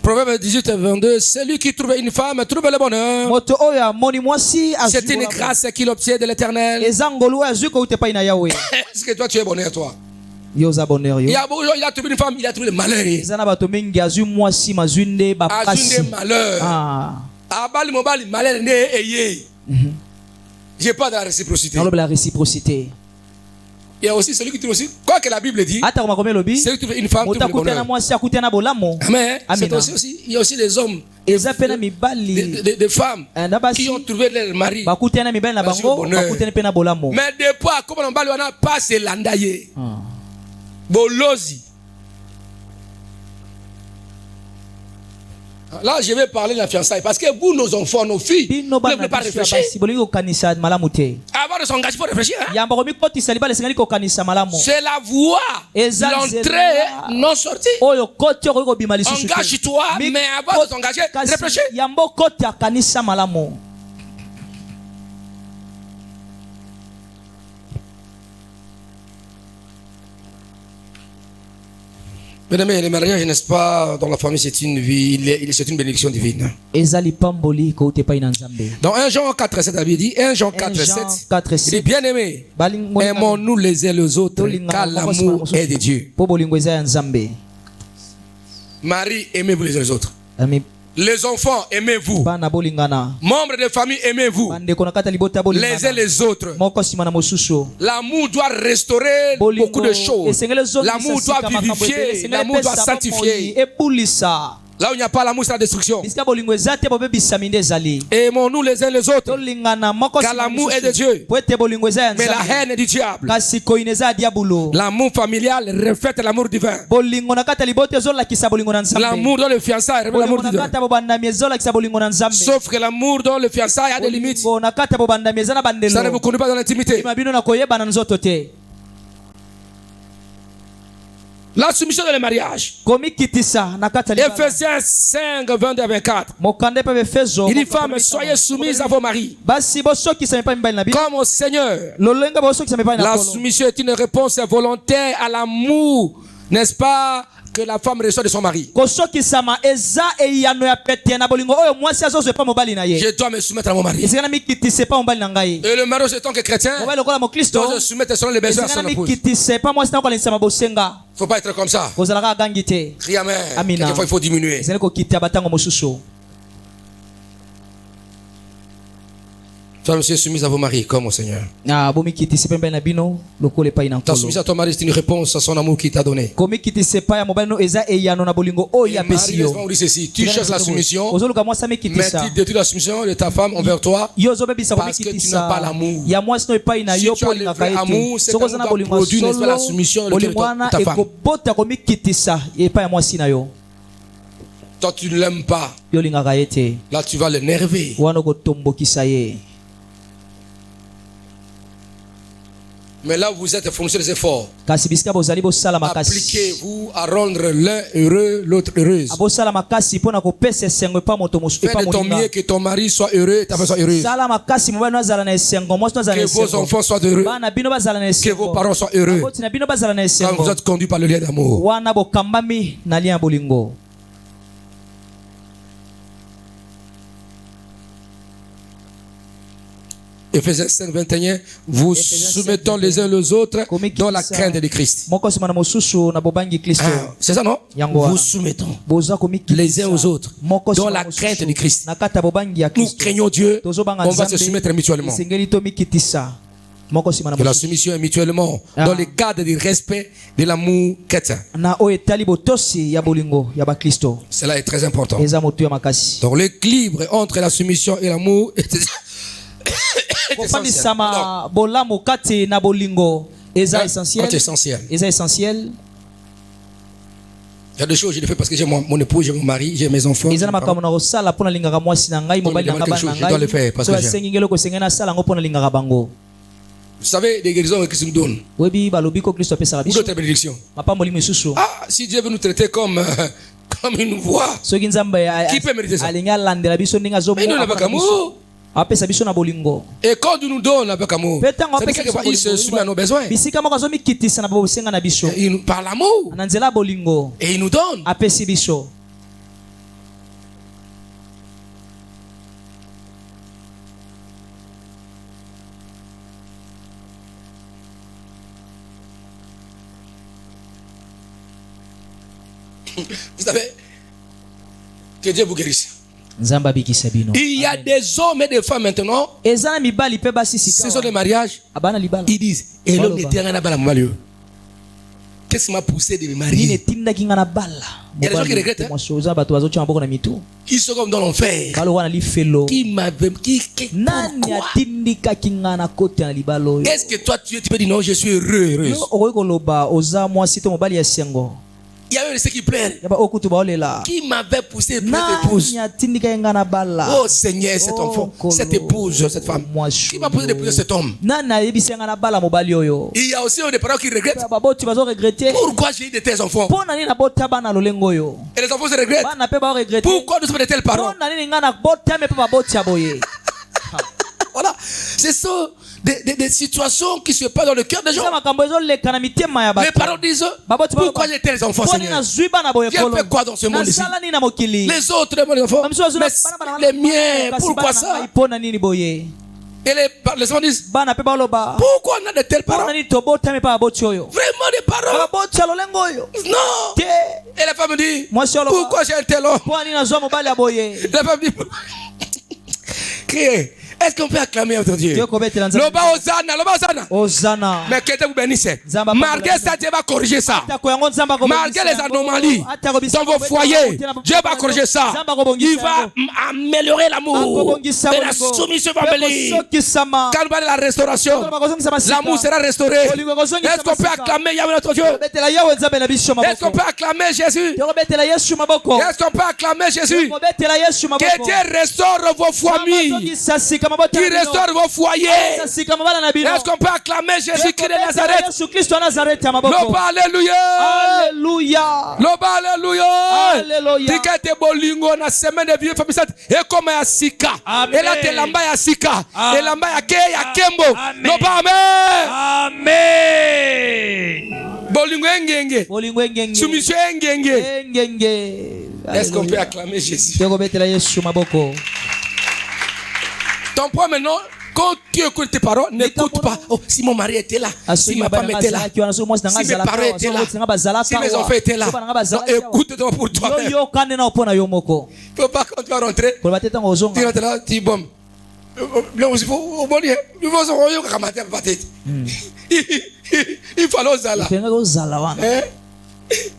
Proverbe 18 et 22, celui qui trouve une femme trouve le bonheur. C'est une grâce qu'il obtient de l'Éternel. Est-ce que toi tu es bonheur toi? Il y a beaucoup de gens, il a trouvé une femme, il a trouvé le malheur. Malheur. J'ai pas de la réciprocité. Il y a aussi celui qui trouve aussi, quoi que la Bible dit, celui qui trouve une femme trouve le bonheur. Amen. C'est aussi, il y a aussi des hommes, des femmes qui ont trouvé leur mari. Mais depuis, comme on n'a pas se landaye. Bolozi. Là, je vais parler de la fiançailles parce que vous, nos enfants, nos filles, ne voulez pas réfléchir. Avant de s'engager, il faut réfléchir. Hein? C'est la voie, l'entrée, non sortie. Engage-toi, mais avant de s'engager, réfléchis. Mesdames, le mariage, n'est-ce pas, dans la famille, c'est une vie, c'est une bénédiction divine. Dans 1 Jean 4, 7, il dit, 1 Jean 4, 7, il dit, bien aimé, aimons-nous les uns les autres, car l'amour est de Dieu. Marie, aimez-vous les uns les autres. Les enfants, aimez-vous. Membres de famille, aimez-vous. Les uns les autres. L'amour doit restaurer beaucoup de choses. L'amour doit vivifier. L'amour doit sanctifier. Là où il n'y a pas l'amour, c'est la destruction. Aimons-nous les uns les autres, car l'amour est de Dieu, mais la haine est du diable. L'amour familial reflète l'amour divin. L'amour dans le fiançailles reflète l'amour divin. Sauf que l'amour dans le fiançailles a des limites. Ça ne vous conduit pas dans l'intimité. La soumission dans le mariage. Ephésiens 5, 22 à 24. Il dit, femmes, soyez soumises à vos maris comme au Seigneur. La soumission est une réponse volontaire à l'amour, n'est-ce pas, que la femme reçoit de son mari. Je dois me soumettre à mon mari. Et le mari, en tant que chrétien, doit se soumettre selon les besoins de son épouse. Il ne faut pas être comme ça. Crie amen. Quelquefois, il faut diminuer. Toi, monsieur, soumise à vos maris comme au Seigneur. Ta soumission à ton mari, c'est une réponse à son amour qu'il t'a donné. Mari, ceci. Tu cherches la soumission, mais tu détruis la soumission de ta femme envers toi parce que tu n'as pas l'amour. Si tu as le vrai amour, c'est que tu dois produire, n'est-ce pas, la soumission de ta femme. Toi, tu ne l'aimes pas. Là, tu vas l'énerver. Mais là, vous êtes fournisseur des efforts. Appliquez-vous à rendre l'un heureux, l'autre heureuse. Fais de ton mieux que ton mari soit heureux et ta femme soit heureuse. Que vos enfants soient heureux. Que vos parents soient heureux. Quand vous êtes conduits par le lien d'amour. Ephésiens 5, 21, vous soumettons les uns les autres dans la crainte de Christ. C'est ça, non? Vous soumettons les uns aux autres dans la crainte de Christ. Nous craignons Dieu, on va se soumettre mutuellement. Que la soumission est mutuellement dans le cadre du respect de l'amour chrétien. Cela est très important. Donc l'équilibre entre la soumission et l'amour est essentiel. Il y a des choses que je le fais parce que j'ai mon épouse, j'ai mon mari, j'ai mes enfants. Je dois le faire parce que j'aime. Vous savez, des guérisons que Christ nous donne. Ou d'autres bénédictions. Ah, si Dieu veut nous traiter comme une voix, qui peut mériter ça? Mais nous n'avons pas qu'amour. Et quand Dieu nous donne avec amour, il se soumet à nos besoins. Par l'amour. Et il nous donne. Vous savez, que Dieu vous guérisse. Il y a des hommes et des femmes maintenant. Ce sont des mariages. Ils disent, et l'homme était un abala. Qu'est-ce qui m'a poussé de me marier? Il y a des gens qui regrettent. Ils sont comme dans l'enfer. Qui m'avait. Est-ce que toi tu peux dire non, je suis heureux? Il y a eu ceux qui pleurent. Qui m'avait poussé pour cette épouse? Oh Seigneur, cet enfant, cette épouse, cette femme. Qui m'a poussé d'épouser cet homme? Il y a aussi des parents qui regrettent. Pourquoi j'ai eu de tels enfants? Et les enfants se regrettent. Pourquoi nous sommes de tels parents? Voilà, c'est ça. Des situations qui se passent dans le cœur des gens. Les parents disent, pourquoi j'ai tels enfants, Seigneur? J'ai fait quoi dans ce monde ici? Les autres, les enfants, mais les miens, pourquoi ça? Et les enfants disent, pourquoi on a de tels parents? Vraiment des parents? Non. Et la femme dit, pourquoi j'ai un tel homme? La femme dit, criez. Est-ce qu'on peut acclamer notre Dieu? Loba Hosanna, Hosanna. Mais que Dieu vous bénisse. Malgré ça, Dieu va corriger ça. Malgré les anomalies dans vos foyers, Dieu va corriger ça. Il va améliorer l'amour et la soumission va venir. Quand va la restauration, l'amour sera restauré. Est-ce qu'on peut acclamer Yahweh notre Dieu? Est-ce qu'on peut acclamer Jésus? Est-ce qu'on peut acclamer Jésus? Que Dieu restaure vos familles. Qui restaure vos foyers. Est-ce qu'on peut acclamer Jésus-Christ de Nazareth? Loba alléluia. Alléluia. Loba alléluia. Tikete bolingo na semaine de vieux famille et comme ya sika. Et là te lamba ya sika. Et lamba ya ke ya kembo. Loba amen. Amen. Bolingo engenge. Soumission engenge. Est-ce qu'on peut acclamer Jésus? Ton point maintenant, quand tu écoutes tes paroles, n'écoute pas. Oh, si mon mari était là, si ma femme était là, si mes parents étaient là, si mes enfants étaient là, écoute-toi pour toi-même. Il ne faut pas quand tu vas rentrer, tu rentres là, tu dis bon. Il faut aller aux Zala.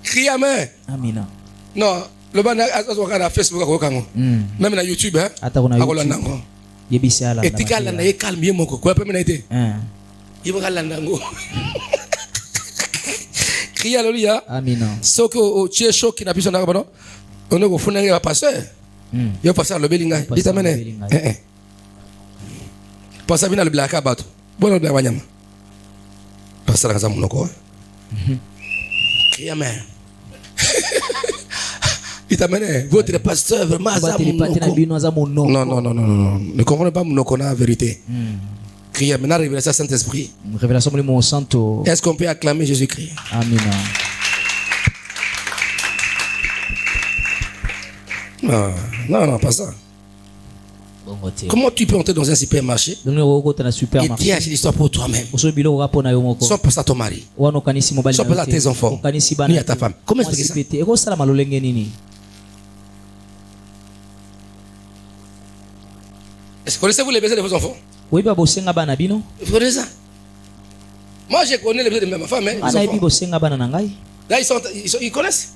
Crie amen. Non, le ban à Facebook, même à YouTube, et tu calmes, calme, mon quoi, pas m'aider. Il va calmer. Crie alléluia. Amen. Ce que tu es choqué qui n'a plus son arbre, on est au fond d'un pasteur. Il va passer à le Belinga. Il t'amène. Passer à venir le Black Abat. Bon, le Black Wanyam. Passer à la Zamon. Crie amen. Il t'a mené, votre pasteur vraiment non. Ne comprenez pas mon la vérité. Criez maintenant révélation Saint-Esprit. Révélation mon santo. Est-ce qu'on peut acclamer Jésus-Christ? Amen. Non, pas ça. Comment tu peux entrer dans un supermarché et tu as l'histoire pour toi-même, sans penser à ton mari, sans penser à tes enfants, ni à ta femme? Comment expliquer ça? Est-ce que connaissez-vous les besoins de vos enfants? Oui, vous connaissez ça? Moi, je connais les besoins de ma femme. Là, ils connaissent.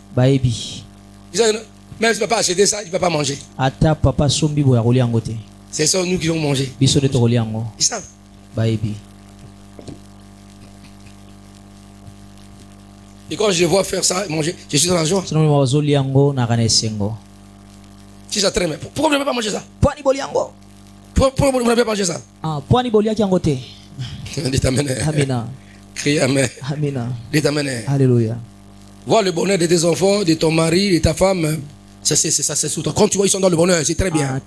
Ils ont, même si papa a acheté ça, il ne va pas manger. C'est ça, nous qui vont manger. Ils savent. Et quand je vois faire ça, manger, je suis dans la joie. Si ça traîne, pourquoi vous ne pouvez pas manger ça? Pourquoi vous ne pouvez pas manger ça? Dites amen. Crie amen. Dites amen. Alléluia. Voir le bonheur de tes enfants, de ton mari, de ta femme, c'est ça, c'est tout. Quand tu vois, ils sont dans le bonheur, c'est très bien.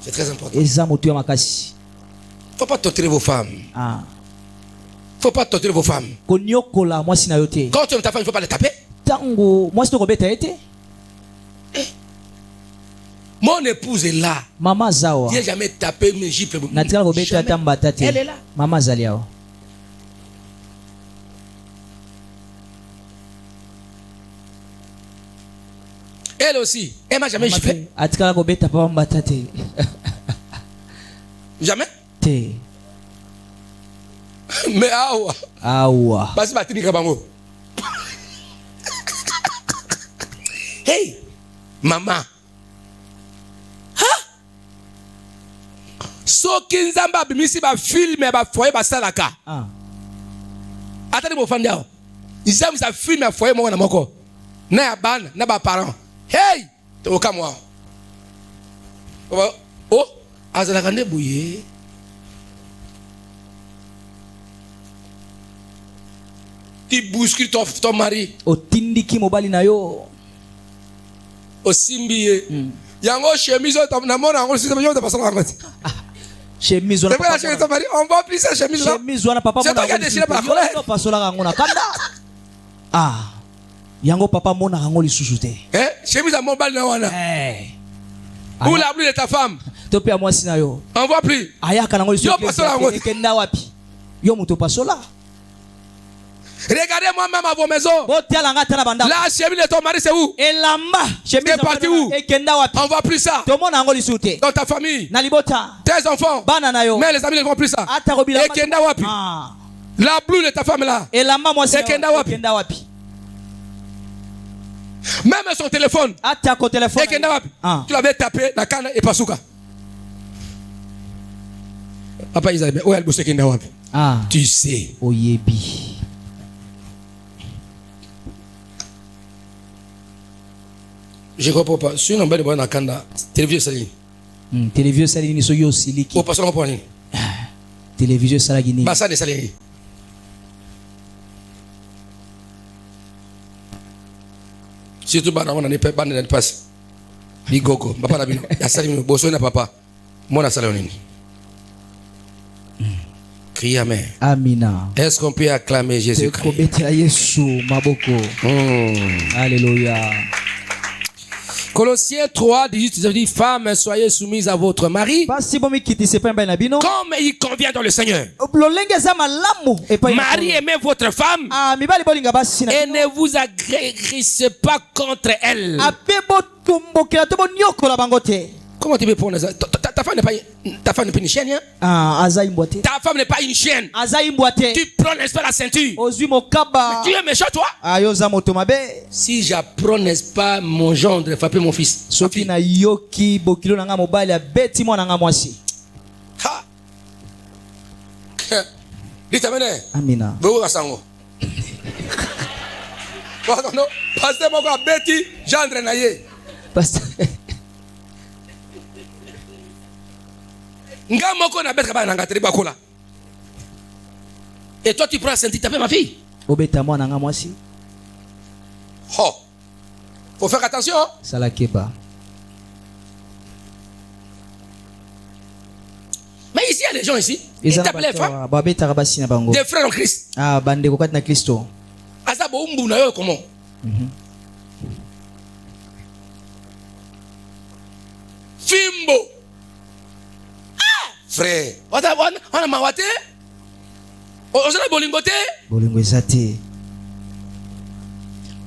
C'est très important. Il ne faut pas torturer vos femmes. Il ne faut pas torturer vos femmes. Quand tu aimes ta femme, il ne faut pas les taper. Mon épouse est là. Il n'a jamais tapé mes gifles. Elle est là. Elle aussi, elle m'a jamais joué. Jamais. Mais awa. Basi batini kabango. Hey, maman. Soki nzamba bimisi ba filme ba foyer ba salaka. Atani bo fanda. Nzamba sa filme foyer mo na moko. Na ya bana na ba parents. Hey, to kamwa. Oh, azala kande buye. Ti bouscule ton mari. O tindiki mobali na yo. O simbiye. Yango chemise na mona yango si yo ta pasala ngati. Chemise wana papa. On va plus sa chemise là. Chemise wana papa mona. Yo pasola ngona kanda. Ah. Yango papa mona ngoli susute. Chemise à mobali na wana. Où la plus de ta femme? Tope à moi sina yo. On voit plus. Aya kana ngoli susute. Yo pasola ngoti. Kenda wapi? Yo muto pasola. Regardez moi-même à vos maisons. La chemise de ton mari c'est où? C'est parti où? On voit plus ça. Dans ta famille, tes enfants, mais les amis ne voient plus ça. Et Kenda wapi? La blouse de ta femme là. Et Kenda wapi? Même son téléphone. Et Kenda wapi? Tu l'avais tapé la canne et pas souka. Papa Isabelle, où elle bosse Kenda wapi? Tu sais. Oyebi. Je ne comprends pas. Si on a une kanda, télévision Salini. Télévision Salini, so yo siliki. Oh, parce qu'on comprend. Télévision Salagini. Bah ça de Salini. Surtout bah on a pas bande de passe. Bigoko, papa la bino. Ya Salini, bosso na papa. Moi na Saloni. Crie amen. Amina. Est-ce qu'on peut acclamer Jésus-Christ? Alléluia. Colossiens 3, 18, dit femmes, soyez soumises à votre mari comme il convient dans le Seigneur. Mari, aimez votre femme et ne vous agressez pas contre elle. Comment tu peux prendre ça? Ta femme n'est pas une chienne, hein? Ta femme n'est pas une chienne. Tu prends n'est-ce pas la ceinture? Mais tu es méchant toi? Si j'apprends n'est-ce pas mon gendre de frapper mon fils. Amina. Non, pasteur moko abeti gendre na ye. Et toi tu prends la ceinture, taper ma fille. Oh, faut faire attention. Mais ici il y a des gens ici. Ils tapent les femmes. Des frères en Christ. Comment? Fimbo. Frère, on a mawate, on a bolingote.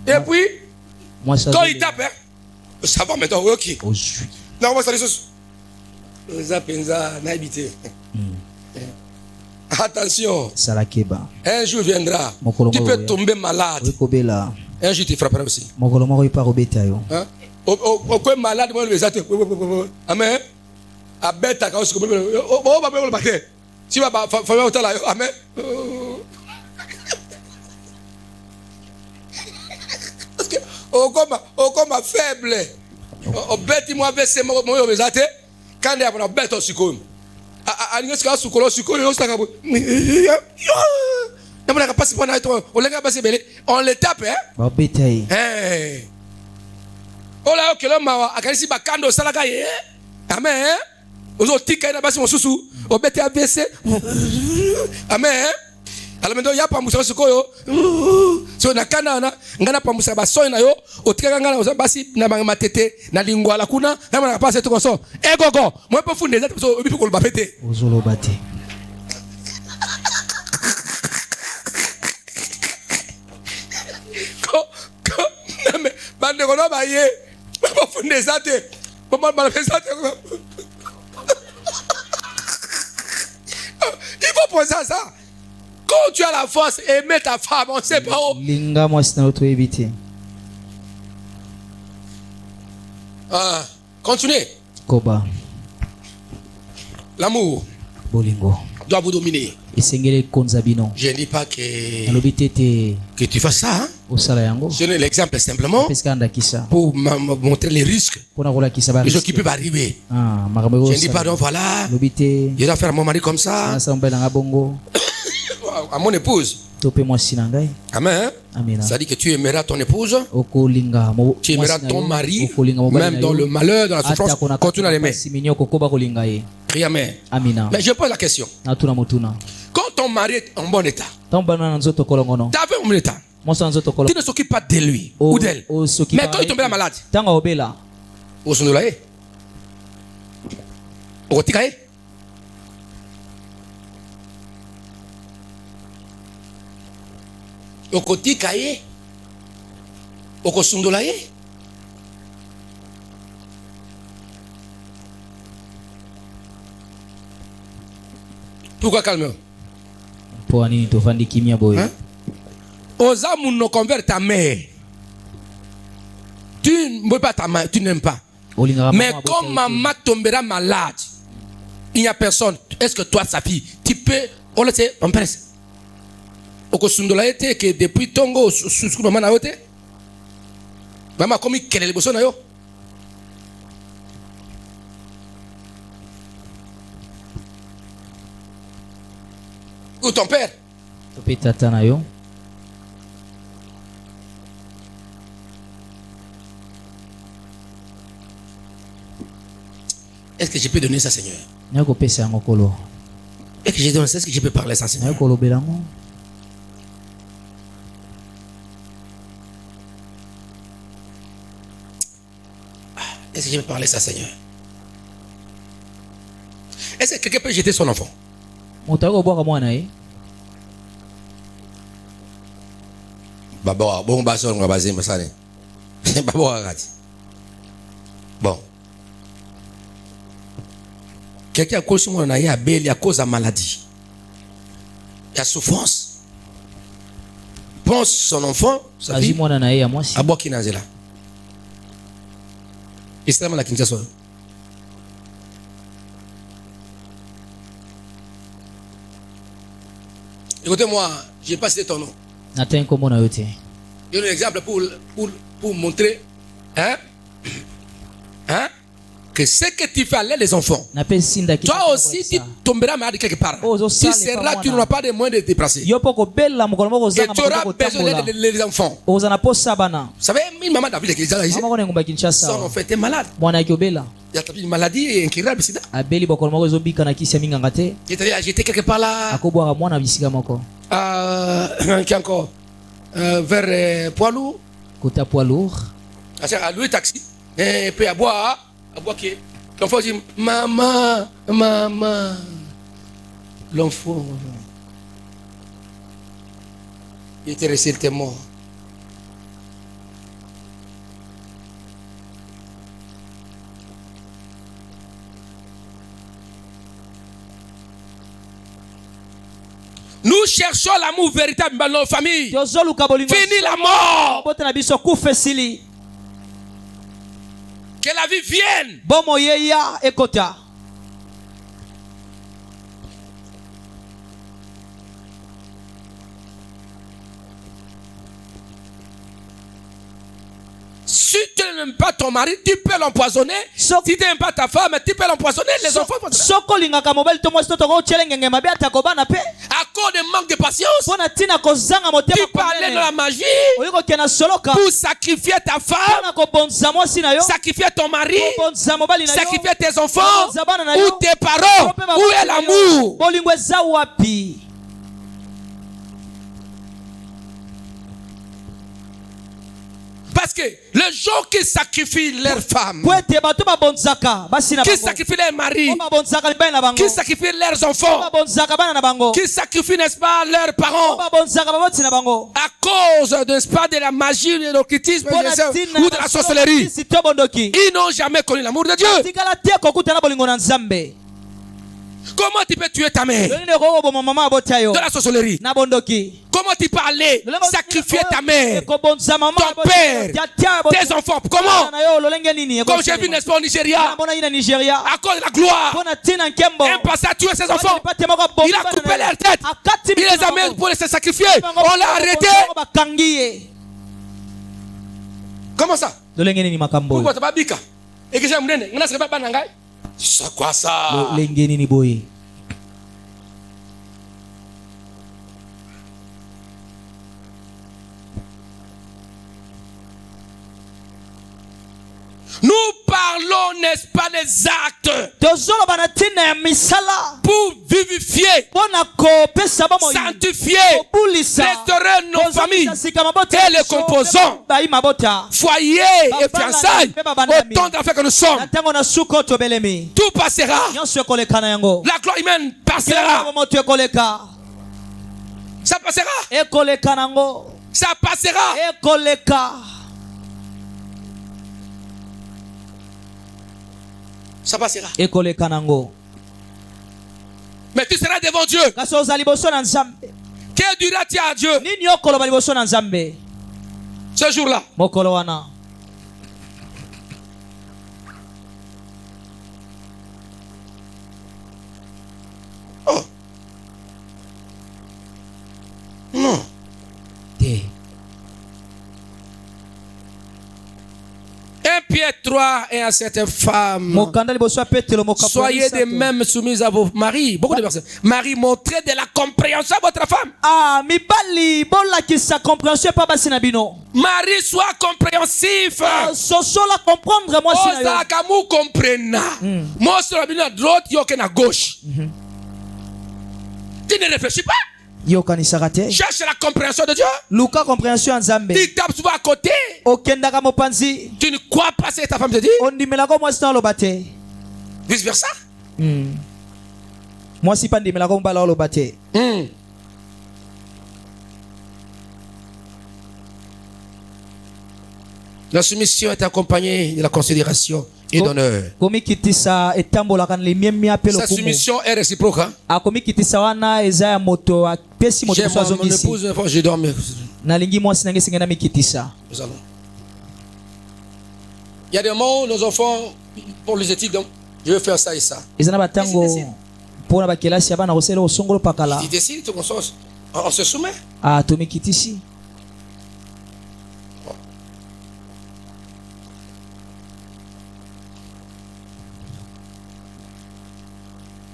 Et puis, quand il tape, ça va maintenant, ok. Non, moi ça les choses. Attention. Un jour viendra, tu peux tomber malade. Un jour tu frapperas aussi. Hein? Au quoi malade, moi les athées. Amen. A beta ka osiko o ba be bate si ba fa otala amen parce que o comme faible o beti mo avese mo yo bezate quand ya na beta osiko a ninga ska sukolo osiko yo staka na mona ka passer pendant toi on lenga passer belé on le tape hein ba beta eh o la okelo mawa akalisi ba kando salaka ye amen. Ozo tika ina basi mosusu obete AVC. Amen. Alamendo ya pa musa sikoyo. So na kana na ngana pa musa baso na yo otika ngana oza basi na matete na lingwa la kuna na na pase to so. Egogo, mo pe funde za so obi ko bapete. Ozolo bate. Ko bande ko no ba ye. Il faut penser à ça. Quand tu as la force, aimer ta femme, on ne sait pas où. Continuez. L'amour doit vous dominer. Je ne dis pas que tu fasses ça. Hein? Je donne l'exemple simplement pour montrer les risques. Les choses qui peuvent arriver. Je ne dis pas donc voilà, je dois faire mon mari comme ça. À mon épouse. Amen. Ça dit que tu aimeras ton épouse, tu aimeras ton mari, même dans le malheur, dans la souffrance, continue à l'aimer. Crie Amen. Mais je pose la question. Quand ton mari est en bon état, tu as fait un bon état, tu ne s'occupes pas de lui ou d'elle. Mais quand il tombe malade, pourquoi calme? Osa mon convert ta mère. Tu ne veux pas ta mère, tu n'aimes pas. Mais quand maman tombera malade, il n'y a personne. Est-ce que toi, sa fille, tu peux. On le sait, on presse. Okosundola était que depuis Tongo, sous maman na yote. Maman, comme il est le besoin na yo. Ou ton père? Est-ce que je peux donner ça, Seigneur? Est-ce que je donne ça? Est-ce que je peux parler ça, Seigneur? Est-ce que je peux parler ça, Seigneur? Est-ce que quelqu'un peut jeter son enfant? Bon. Quelqu'un a cause de maladie. Il y a souffrance. Pense son enfant, sa vie. À boire qui n'a là. Islam la Kinshasa. Écoutez-moi, je n'ai pas cité ton nom. Je donne un exemple pour montrer que ce que tu fais aller les enfants, toi aussi tu tomberas malade quelque part. Tu n'auras pas de moyens de te déplacer. Et tu auras besoin des enfants. Vous savez, une maman d'Afrique qui est ici, son enfant était malade. Il y a une maladie incurable. J'étais quelque part là. Qui encore vers Poilou. À louer taxi. Et puis à boire qui l'enfant dit maman. L'enfant il était resté, il était mort. Nous cherchons l'amour véritable dans nos familles. Fini la mort. Que la vie vienne. Si tu n'aimes pas ton mari, tu peux l'empoisonner. Si tu n'aimes pas ta femme, tu peux l'empoisonner. Les enfants vont à cause de manque de patience, tu peux aller dans la magie pour sacrifier ta femme, sacrifier ton mari, sacrifier tes enfants ou tes parents. Où est l'amour? Parce que le jour qu'ils sacrifient leurs femmes, qu'ils sacrifient leurs maris, qu'ils sacrifient leurs enfants, qu'ils sacrifient, n'est-ce pas, leurs parents, à cause, n'est-ce pas, de la magie, de l'occultisme, ou de la sorcellerie, ils n'ont jamais connu l'amour de Dieu. Comment tu peux tuer ta mère de la sorcellerie? Comment tu peux aller sacrifier ta mère, ton père, tes enfants? Comment? Comme j'ai vu, n'est-ce pas, au Nigeria, à cause de la gloire, un pasteur a tué ses enfants, il a coupé leur tête, il les a mis pour les sacrifier, on l'a arrêté. Comment ça? Pourquoi tu vas bika? Et que j'aime bien, c'est quoi ça? Nous parlons, n'est-ce pas, des actes pour vivifier, sanctifier, restaurer nos familles et les composants, foyer et fiançailles, autant d'affaires que nous sommes. Tout passera. La gloire humaine passera. Ça passera. Ça passera. Ça passera. Mais tu seras devant Dieu. Que diras-tu à Dieu ce jour-là? Oh. Non. 1 Pierre 3 et à certaines femmes. Soyez de même soumises à vos maris. Beaucoup de personnes. Marie, montrez de la compréhension à votre femme. Marie, sois compréhensif. Moi, sur la droite, il y a à gauche. Tu ne réfléchis pas. Cherche la compréhension de Dieu. Tu tapes souvent à côté. Tu ne crois pas ce que ta femme te dit. Vice versa. La soumission est accompagnée de la considération et d'honneur. Sa soumission est réciproque. J'ai mon épouse, je dors. Il y a des moments, nos enfants, pour les études, donc, je vais faire ça et ça. Ils décident, on se soumet.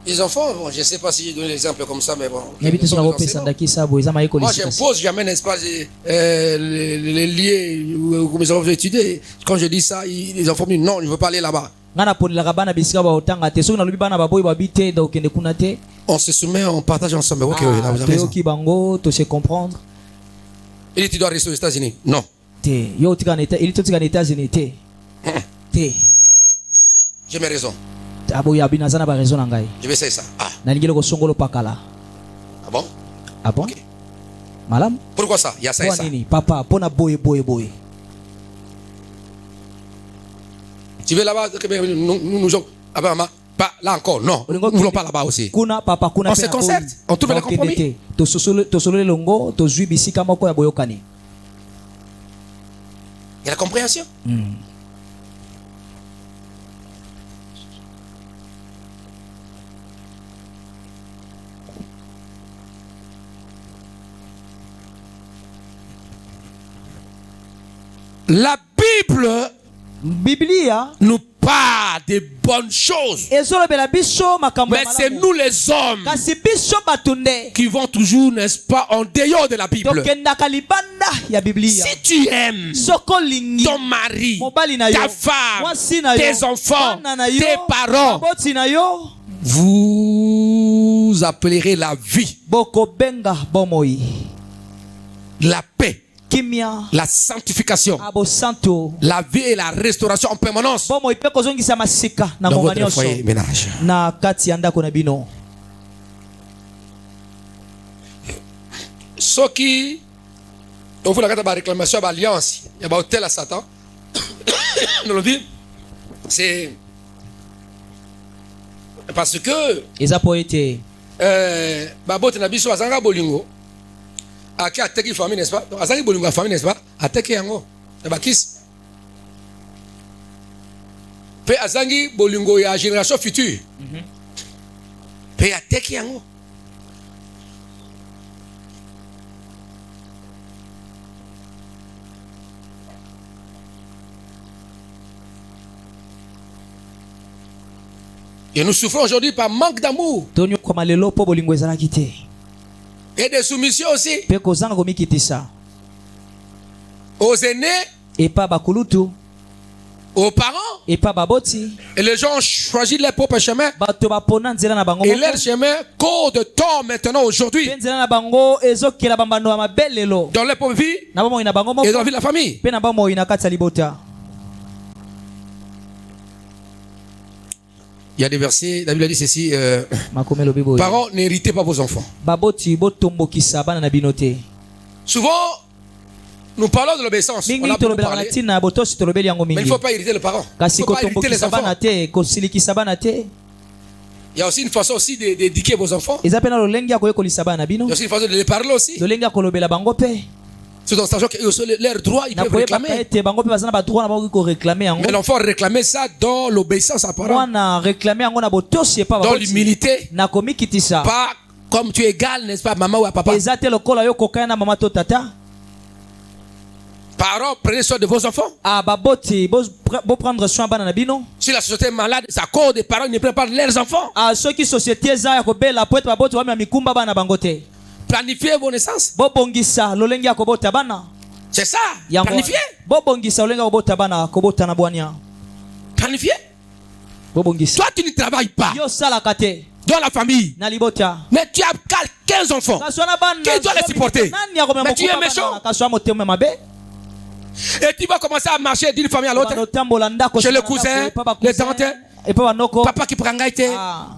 Les enfants, bon, je ne sais pas si j'ai donné l'exemple comme ça, mais bon. Moi, j'impose jamais, n'est-ce pas, les liés où mes enfants vont étudier. Quand je dis ça, les enfants me disent non, je ne veux pas aller là-bas. On se soumet, on partage ensemble. Ok, là, vous avez raison. Il dit, tu dois rester aux États-Unis. Non. J'ai mes raisons. Je vais essayer ça. Ah bon? Okay. Pourquoi ça? Il y a ça et ça. Papa, tu veux là-bas? Nous pas là encore, non. Nous ne voulons pas là-bas aussi. On se concerte, on trouve le compromis. Il y a la compréhension. La Bible nous parle de bonnes choses. Mais c'est nous les hommes qui vont toujours, n'est-ce pas, en dehors de la Bible. Si tu aimes ton mari, ta femme, tes enfants, tes parents, vous appellerez la vie, la paix, la sanctification, la vie et la restauration en permanence dans votre foyer et ménage. Ce qui on vous la réclamation à l'alliance, il y a un hôtel à Satan. C'est parce que Babot Nabiso Azanga Bolingo a attaqué famille, n'est-ce pas? Azanga Bolingo a famille, n'est-ce pas? Attaqué Yango. Bakis. Pe Azangi Bolingo ya génération future. Pe attaqué Yango. Et nous souffrons aujourd'hui par manque d'amour. Et de soumission aussi. Aux aînés. Aux parents. Et les gens ont choisi leur propre chemin. Et leur chemin cause de tort maintenant aujourd'hui. Dans leur propre vie. Et dans la vie de la famille. Il y a des versets, la Bible dit ceci, parents, n'héritez pas vos enfants. Souvent, nous parlons de l'obéissance. On a beaucoup parlé, mais il ne faut pas hériter le parent. Il ne faut pas hériter les enfants. Il y a aussi une façon aussi d'éduquer vos enfants. Il y a aussi une façon de les parler aussi. C'est dans cette que leur droit, ils peuvent réclamer. Mais l'enfant réclamer ça dans l'obéissance à parents. Dans l'humilité. Pas comme tu es égal, n'est-ce pas, maman ou à papa. Parents, prenez soin de vos enfants. Si la société est malade, c'est à cause des parents qui ne prennent pas leurs enfants. Planifiez vos naissances. C'est ça. Planifiez. Planifiez. Toi, tu ne travailles pas dans la famille. Mais tu as 15 enfants. Qui doit les supporter? Mais tu es méchant. Et tu vas commencer à marcher d'une famille à l'autre. Chez le cousin, les tantes. Papa qui prend Gaïté,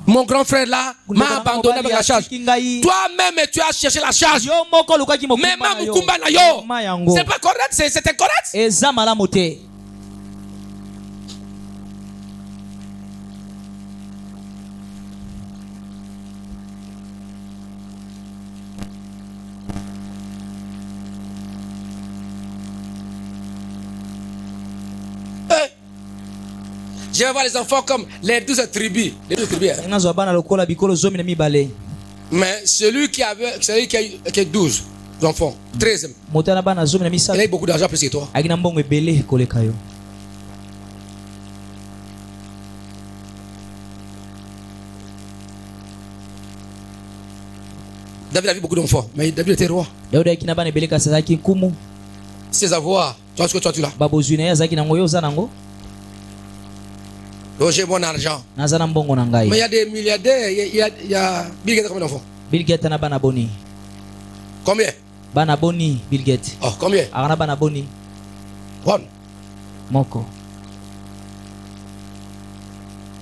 mon grand frère là, m'a abandonné avec la charge. Toi-même, tu as cherché la charge. Mais c'est pas correct, c'est incorrect. Je vais voir les enfants comme les 12 tribus. Les 12 tribus. Mais celui qui a 12 enfants, 13, il a beaucoup d'argent plus que toi. David avait beaucoup d'enfants, mais David était roi. Ses avoirs, tu vois ce que toi tu l'as. J'ai mon argent. Mais il y a des milliardaires. Il y a Bill Gates, combien d'enfants? Bill Gates a bana boni. Combien? Bana boni, Bill Gates. Oh, combien? Arana bana boni. One. Moko.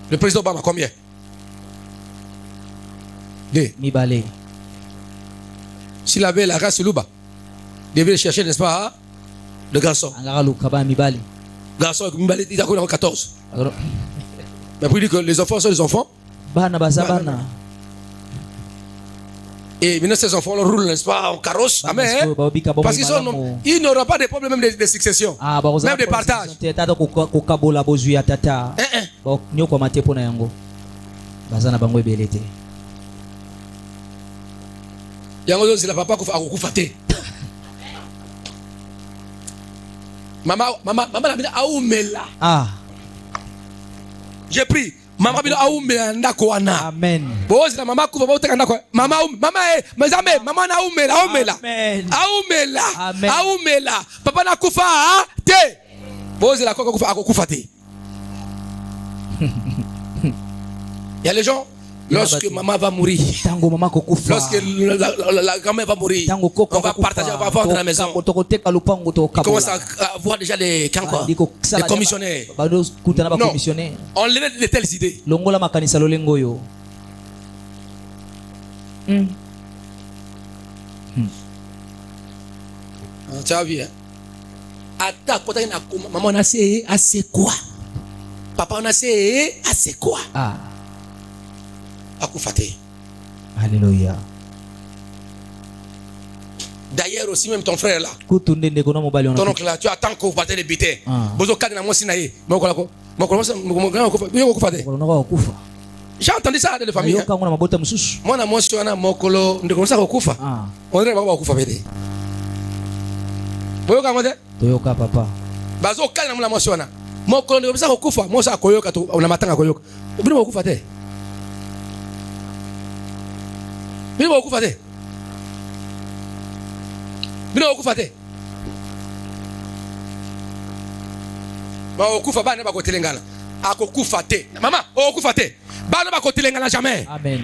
Le président Obama, combien? Deux. Mibale. S'il avait la race Luba, il devait chercher, n'est-ce pas, le garçon. Garçon, Mibale, il a 14. Mais pour dire que les enfants sont des enfants. Et maintenant ces enfants roulent, n'est-ce pas, en carrosse. Amen. Parce qu'ils n'auront pas de problème même de succession. Même de partage. Yango c'est la papa qui fait maman a oumela. Ah. J'ai pris maman bino aumela ndako wana. Amen. Bozi la maman kuva boteka ndako. Maman mezame maman na aumela. Aumela. Papa na kufa te. Bozi la koka kufa akokufa te. Il y a les gens Lorsque maman va mourir, lorsque la grand-mère va mourir, on va partager, on va vendre la maison. On commence à voir déjà les commissionnaires. Non, on lève de telles idées. Tu as vu, hein? Maman, on a assez quoi? Papa, on a assez quoi? Alléluia. D'ailleurs aussi même ton frère là, ton oncle là, tu attends qu'on fasse des bitins. J'ai entendu ça dans les familles. Moi na moi sur na mokolo ndeko ça okufa. On dirait baba okufa bete. Boyoka ngode? Toyoka papa. Bazo kala na moi sur na. Mokolo ndeko ça okufa, moi ça koyoka to na matanga koyoka. Bino okufa te. Bino okufa te. Bino okufa te. Ba okufa ba ne ba ko telengana. Akokufa te. Maman, okufa te. Ba ne ba ko telengana jamais. Amen.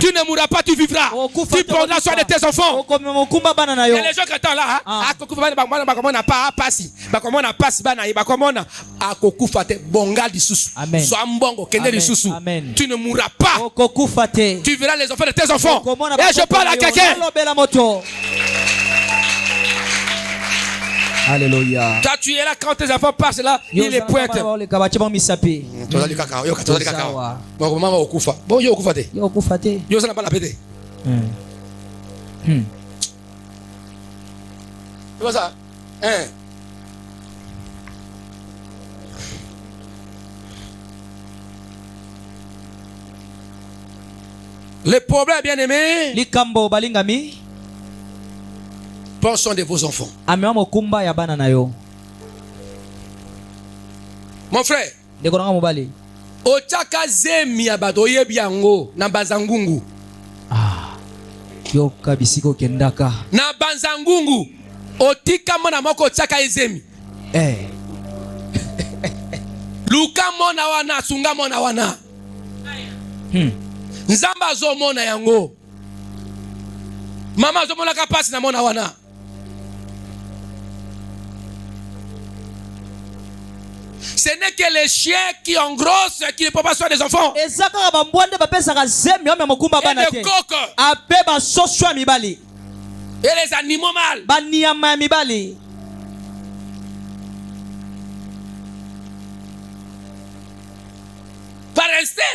Tu ne mourras pas, tu vivras. Tu prendras soin de tes enfants. Et les gens qui attendent là, akokufa ba comment na pas passi. Ba comment na passi ba na ba comment na akokufa te bonga lisusu. Sois mbongo kende lisusu. Tu ne mourras pas. Tu verras les enfants de tes enfants. Et je parle à quelqu'un. Alléluia. Toi tu es là quand tes enfants passent là, il les pointe. Toza li kaka, yo toza li kaka. Bon maman okufa. Bon yo okufa te. Yo okufa te. Yo ça n'a pas la pété. C'est pas ça. Le problème bien aimé. Likambo balingami. Prends soin de vos enfants. Mon frère, Ochaka zemi abato yebiango na banzangungu. Yoka bisiko kendaka. Na banzangungu otika mona moko ochaka ezemi. Luka mona wana sunga mona wana. Nzamba zo mona yango. Mama zo mona kapasi na mona wana. Ce n'est que les chiens qui engrossent qui ne peuvent pas soigner des enfants. Et les coqs. Et les animaux mâles. Par instinct,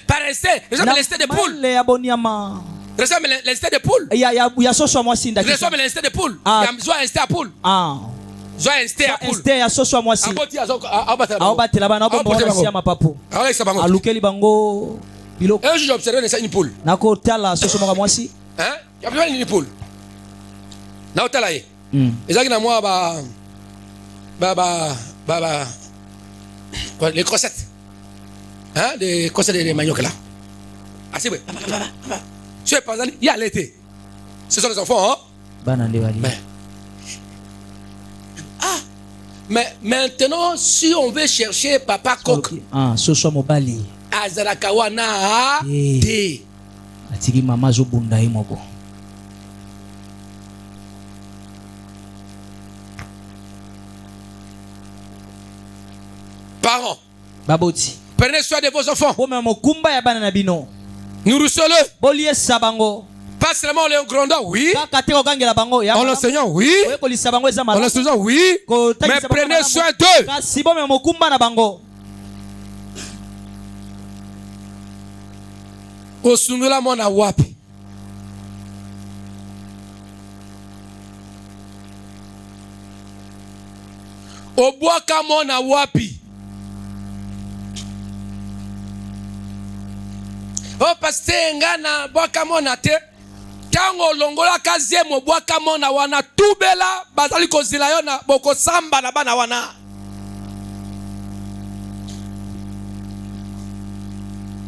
par instinct, l'instinct des poules. Reçoit l'instinct des poules. Reçoit l'instinct des poules. Il y a besoin d'instinct à poule. J'ai observé une poule. Une poule. Les crossettes. Des crossettes de manioc là. Tu es pas il y a l'été. Ce sont les enfants, mais maintenant, si on veut chercher papa coq, Azarakawana, atiki mama zo bunda imoko. Parents, baboti, prenez soin de vos enfants. Nourrissez-le. Pas seulement les grandeurs, oui. En l'enseignant, oui. En l'enseignant, oui. Mais prenez soin d'eux. Osungula mona wapi. Obwaka mona wapi. Oh pasteur ngana bwaka mona te. Tango longola kazemo bwaka mona wana tubela bazali kozila yo na boko samba na bana wana.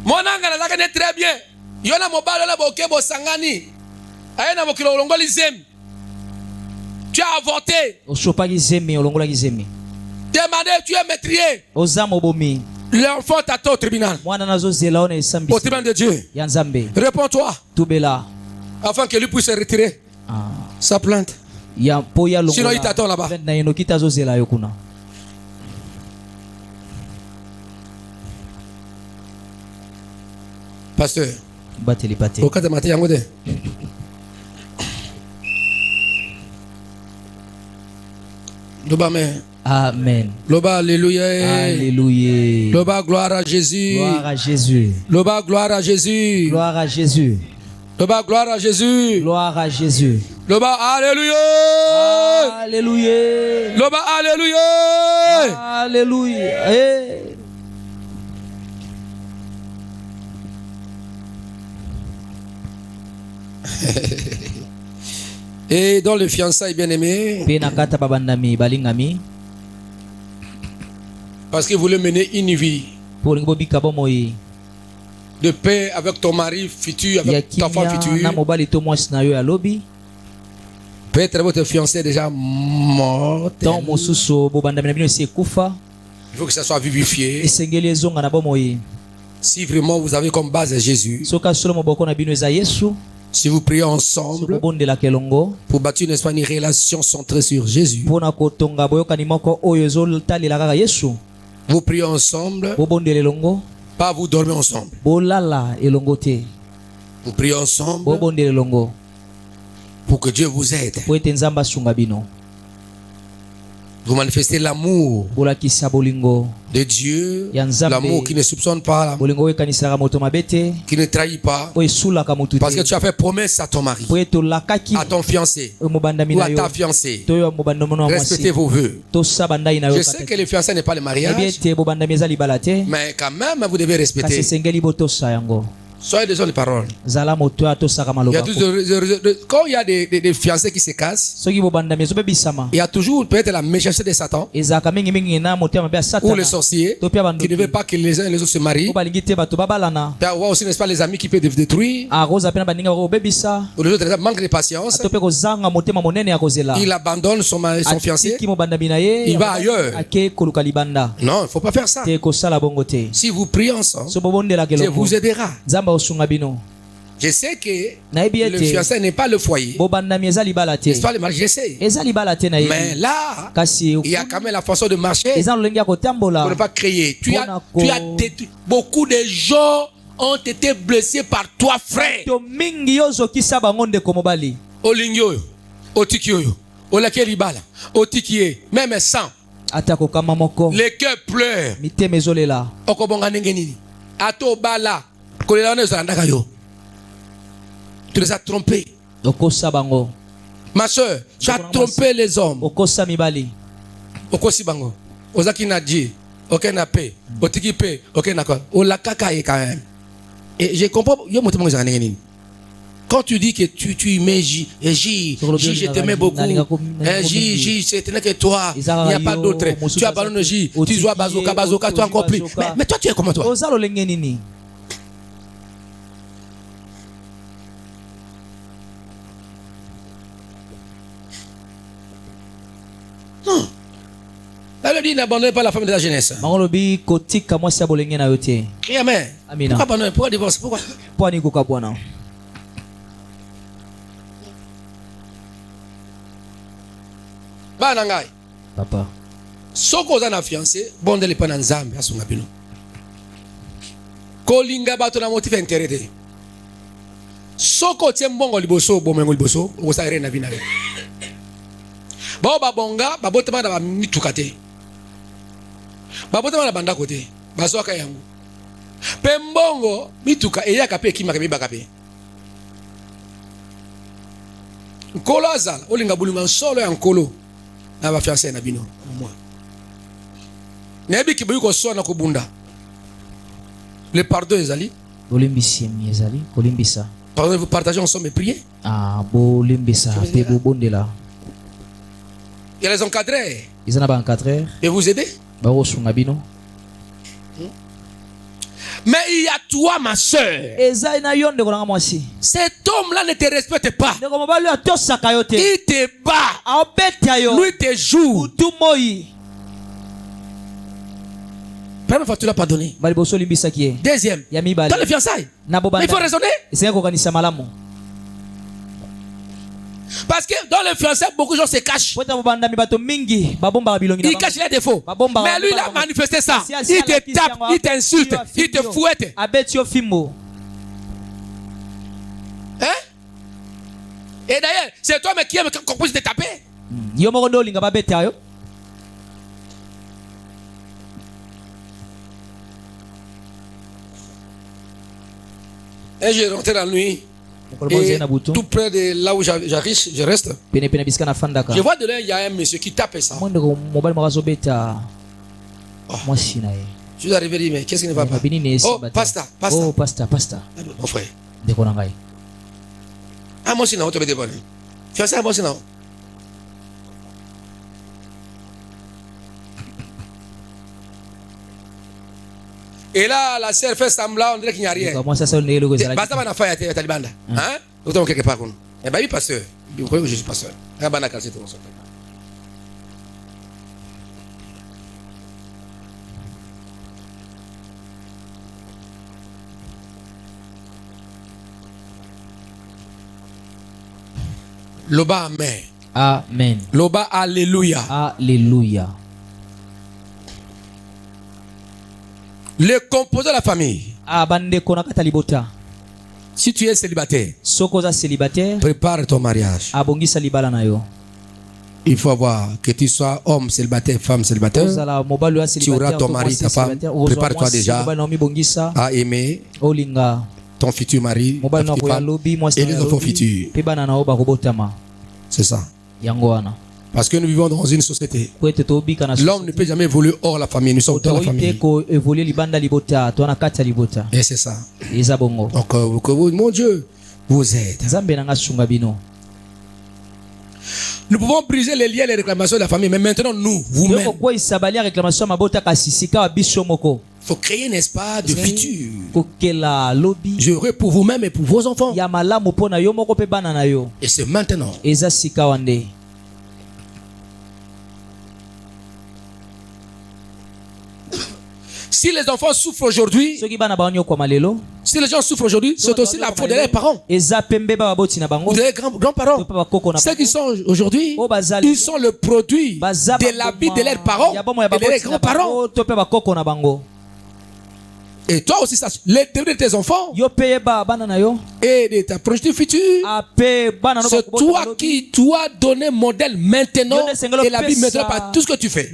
Monanga na zaka ne très bien. Yona mobalo la boke bo sangani. Ayena mokilo longola zemi. Tu as avorté. Osopaki zemi olongola zemi. Demandez, tu es meurtrier. Ozamo bomi. L'enfant t'attend au tribunal. Au tribunal de Dieu. Réponds-toi. Afin que lui puisse retirer sa plainte. Sinon il t'attend là-bas. Pasteur. Au cas de matin, Amen. Loba, alléluia. Alléluia. Loba, gloire à Jésus. Gloire à Jésus. Loba, gloire à Jésus. Gloire à Jésus. Loba, gloire à Jésus. Gloire à Jésus. Loba, alléluia. Alléluia. Loba, alléluia. Alléluia. Et dans le fiançailles bien-aimé, parce qu'il voulait mener une vie de paix avec ton mari futur, avec ta femme future. Peut-être votre fiancé est déjà mort. Il faut que ça soit vivifié. Si vraiment vous avez comme base Jésus, si vous priez ensemble pour bâtir une relation centrée sur Jésus, vous priez ensemble, pas vous dormez ensemble. Vous priez ensemble pour que Dieu vous aide. Vous manifestez l'amour de Dieu, l'amour qui ne soupçonne pas, qui ne trahit pas, parce que tu as fait promesse à ton mari, à ton fiancé ou à ta fiancée. Respectez vos vœux. Je sais que le fiancé n'est pas le mariage, mais quand même vous devez respecter. Soyez des gens de parole. Quand il y a des fiancés qui se cassent, il y a toujours peut-être la méchanceté de Satan ou le sorcier qui ne veut pas que les uns et les autres se marient. Il peut y avoir aussi, n'est-ce pas, les amis qui peuvent détruire. Ou les autres manquent de patience. Il abandonne son fiancé. Il va ailleurs. Non, il ne faut pas faire ça. Si vous priez ensemble, Dieu vous aidera. Je sais que le fiancé n'est pas le foyer. C'est pas le mari, je sais. Mais là, il y a quand même la façon de marcher pour ne pas créer. Tu as détruit. Beaucoup de gens ont été blessés par toi, frère. Olingyo, Otikyo, Olakelibala, Otikie, même sang. Les cœurs pleurent. Okobonganengeni. Atobala. Tu les as trompés. Ma soeur, tu as trompé les hommes. Okosibango. Ozaki nadji. Ok na paix. Otiki paix. Ok na quoi. Olakaka est quand même. Et je comprends. Quand tu dis que tu mets J, je t'aimais beaucoup. J, c'était que toi. Il n'y a pas d'autre. Tu as ballonné J. Tu vois Bazoka, toi encore plus. Mais toi, tu es comment toi? Non. La Bible dit n'abandonnez pas la femme de la jeunesse. Crie amen. Pourquoi abandonner? Pourquoi divorcer? Pourquoi? Papa. Soko za na fiancé, bondele pa na nzambe asunga bino. Kolinga bato na motif intérêt. Soko tie mbongo liboso, bomengo liboso, osa ere na bina. Ba bonga, ba botema na ba mitukate. Ba botema na banda kote, bazoka yango. Pembongo mituka eyaka pe kimaka bibaka pe. Nkolo azala, olinga bulunga solo ya nkolo. Na ba fiancé na bino moi. Nebi kibuyu ko sona ko bunda. Le pardon ezali. Olimbisi ezali, olimbisa. Pardon, vous partagez ensemble et priez. Ah, bolimbisa, te bondela. Il y a les encadrés. Ils en ont encadré. Et vous aider. Mais il y a toi, ma soeur. Cet homme-là ne te respecte pas. Il te bat. Lui te joue. première fois, tu l'as pardonné. Deuxième, dans les fiançailles. Mais il faut raisonner. Parce que dans les fiançailles, beaucoup de gens se cachent. Ils cachent les défauts. Mais lui, il a manifesté ça. Il te tape, il t'insulte, il te fouette. Hein? Et d'ailleurs, c'est toi qui aime qu'on puisse te taper. Et je rentre dans la nuit. Et tout près de là où je reste. Je vois de là, il y a un monsieur qui tape ça. Oh. Je suis arrivé et dit, mais qu'est-ce qui ne va pas? Oh, pasta. Oh, pasta. Mon frère. Ah, moi, c'est non, tu vas te dévoiler. Tu as ça, moi, c'est non. Et là, la sœur fait semblant, on dirait qu'il n'y a rien. Basta va faire à Talibanda. Hein? Nous sommes quelque part. Eh bien, oui, pasteur. Vous croyez que je suis pasteur? Loba amen. Amen. Loba alléluia. Alléluia. Le composant de la famille. Si tu es célibataire, prépare ton mariage. Il faut avoir que tu sois homme célibataire, femme célibataire. Tu auras ton mari, ta femme. Prépare-toi déjà à aimer ton futur mari, et les enfants futurs. C'est ça. Parce que nous vivons dans une société. L'homme ne peut jamais évoluer hors la famille. Nous sommes dans la famille. Et c'est ça. Donc, mon Dieu vous aide. Nous pouvons briser les liens et les réclamations de la famille. Mais maintenant, nous, vous-même, il faut créer un espace de futur. Heureux pour vous-même et pour vos enfants. Et c'est maintenant. Si les enfants souffrent aujourd'hui, si les gens souffrent aujourd'hui, c'est aussi la faute de leurs parents. Des grands-parents. Ceux qui sont aujourd'hui, ils sont le produit de la vie de leurs parents et de leurs grands-parents. Et toi aussi, les devenir de tes enfants et de ta projection future, c'est toi qui dois donner modèle maintenant et la vie maintenant par tout ce que tu fais.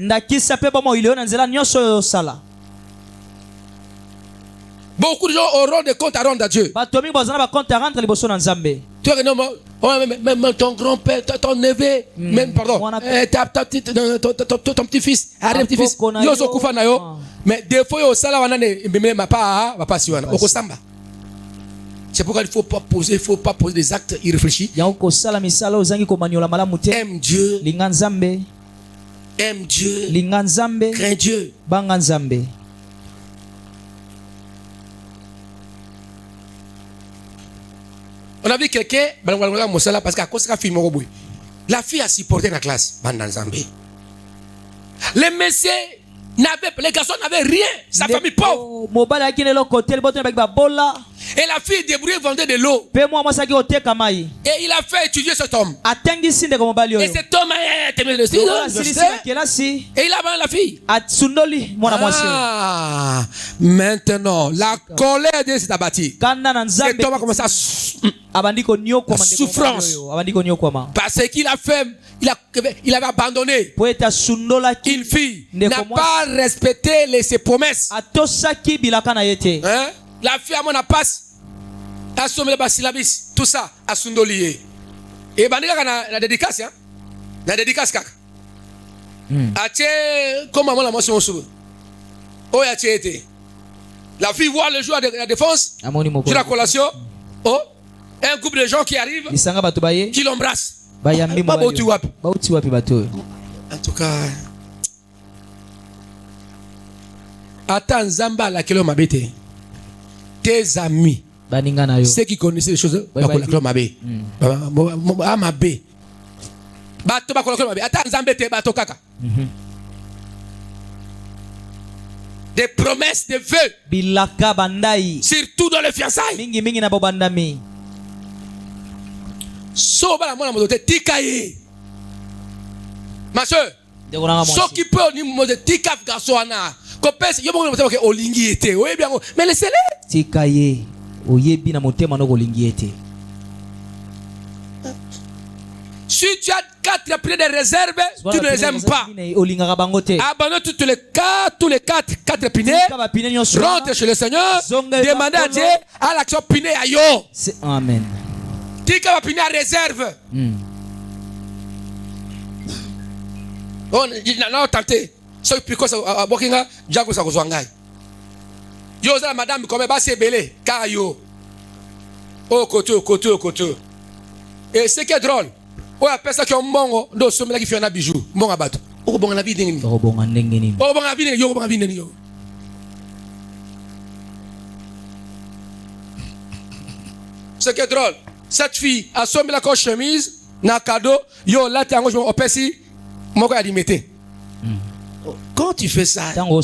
Beaucoup de gens auront des comptes à rendre à Dieu. Tu vois, même ton grand-père, ton neveu, même, pardon, ton petit-fils, petit-fils, mais des fois, c'est pourquoi il ne faut pas poser des actes irréfléchis. Aime Dieu. Aime Dieu. Crains Dieu. On a vu quelqu'un, parce qu'à cause de la fille, la fille a supporté la classe. Les messieurs les garçons n'avaient rien. Sa famille pauvre. Et la fille débrouillée vendait de l'eau. Et il a fait étudier cet homme. Et cet homme a été le style. Et il a vendu la fille. Maintenant, la colère de cet abattu. Cet homme a commencé à la souffrance. Parce qu'il a fait, il avait abandonné une fille. N'a pas respecté ses promesses. Hein? La fille à mon passe a sommé le basilabis, tout ça a sundolié. Et bandika na dédicace, hein? La dédicace kaka. Ache comme maman la motion sous. Oh ya été. La fille voit le jour de la défense, sur la collation. Oh, un groupe de gens qui arrivent, qui l'embrassent. En tout cas, attends Zamba la kilo mabete. Tes amis, ceux qui connaissaient les choses, attends Zambete bato kaka. des promesses, des vœux, surtout dans les fiançailles. So bala mwana moto tika ye. Ma soeur, so qui peut ni moto tika garçon ana. Ko pese yo bongo moto ke olingi ete. Oui bien, mais laissez-le. Tika ye. Oyebi na motema no olingi ete. Si tu as 4 piliers de réserve, tu ne les aimes pas. Abandonne tous les 4 piliers. Rentre chez le Seigneur. Demande à Dieu à l'action pilier à yo. Amen. Qui va pilier à réserve? On a tenté. Ce qui est à Bokinga, Djago Sagozwangai. Yo, madame, comme va se belé. Car yo. Au côté. Et ce qui est drôle. Ouais, personne qui a un bon dos, ce qui fait un bijou, bon abattu. Oh, bon, la vie d'ennemi. Oh, bon, la vie d'ennemi. Ce qui est drôle, cette fille a sommé la coche chemise, n'a cadeau, yo, là, t'es en gauche, au pessi, mon gars, il mettait. Quand tu fais ça, comment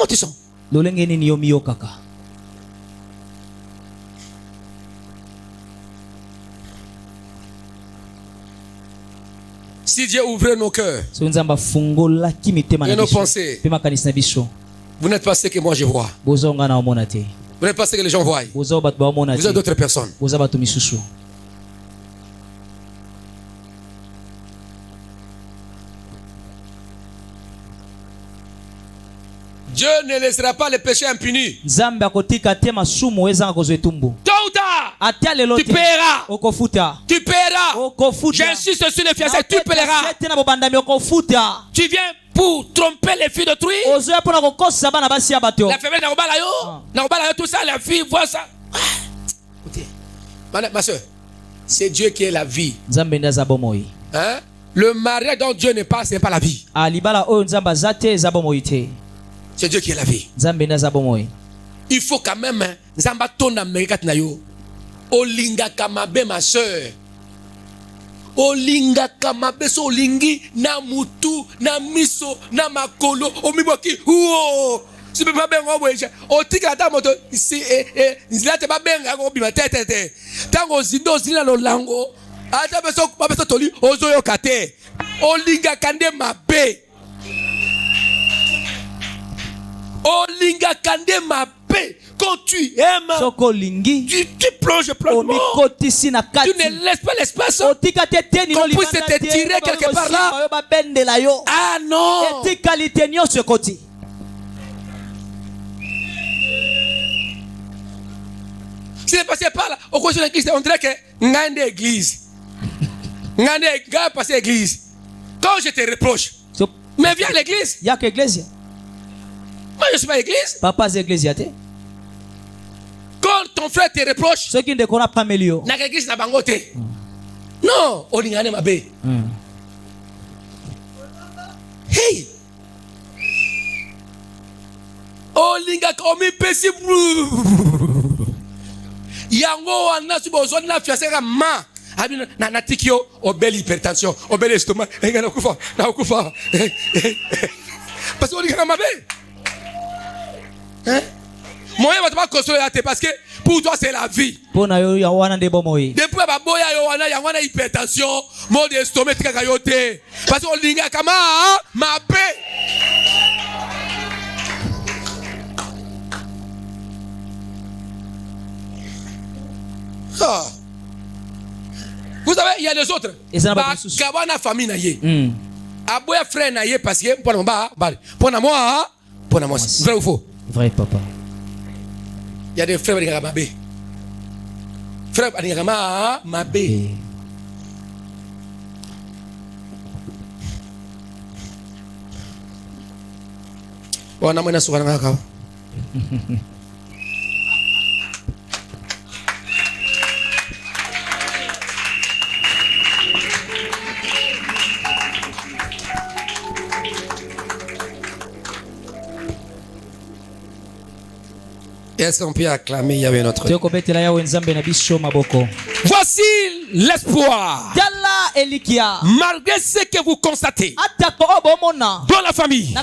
tu sens? Si Dieu ouvre nos cœurs et nos pensées, vous n'êtes pas ce que moi je vois. Vous n'êtes pas ce que les gens voient. Vous êtes d'autres personnes. Dieu ne laissera pas les péchés impunis. Tôt ou tard, tu paieras. Tu paieras. J'insiste sur les fiançailles, tu paieras. Tu viens pour tromper les filles d'autrui. La femme n'a pas tout ça, la fille voit ça. Écoutez, ma soeur, c'est Dieu qui est la vie. Hein? Le mariage dont Dieu n'est pas, ce n'est pas la vie. C'est Dieu qui est la vie. Il faut quand même Zamba tona merikat na yo. Olinga kamabe ma soeur. Olinga kamabe so olingi na mutu na miso na makolo omiboki. Oh, si pas benga weje. Otika ta moto si nzila te ba benga ko bima tete. Tango zindo zina lo lango. Ata beso toli ozo yo kate. Olinga kande mabe. Olinga kande ma paix. Quand tu aimes, tu plonges pleinement. Tu ne laisses pas l'espace qu'on puisse te tirer quelque part là. Ah non. Si c'est passé par là, au cours de l'église, on dirait que ngande église. Ngande passé église. Quand je te reproche, mais viens à l'église. Il y a que l'église. Moi je suis pas l'église. Papa c'est l'église. Quand ton frère te reproche, ceux qui ne connaissent pas mieux. Na l'église na bangote. Non, on y a ma bé. Hey. Olinga komi pesi. Yango wana subozo na fiasera ma. Abina na tikio obeli hypertension, obeli estomac, engana kufa, na kufa. Parce que olinga ma bé. Hein? Moi je ne vais pas construire parce que pour toi c'est la vie. Depuis que tu as hypertension, mal d'estomac, parce que tu as ma paix. Vous savez, il y a des autres. Kabana famille na ye. Aboya frère na ye parce que pour moi, vrai ou faux? Vrai papa. Il y a des frères qui ont mabé. Frères qui ont mabé. On a mené sur un gars. Est-ce qu'on peut acclamer Yahweh notre Dieu? Voici l'espoir Malgré ce que vous constatez dans la famille,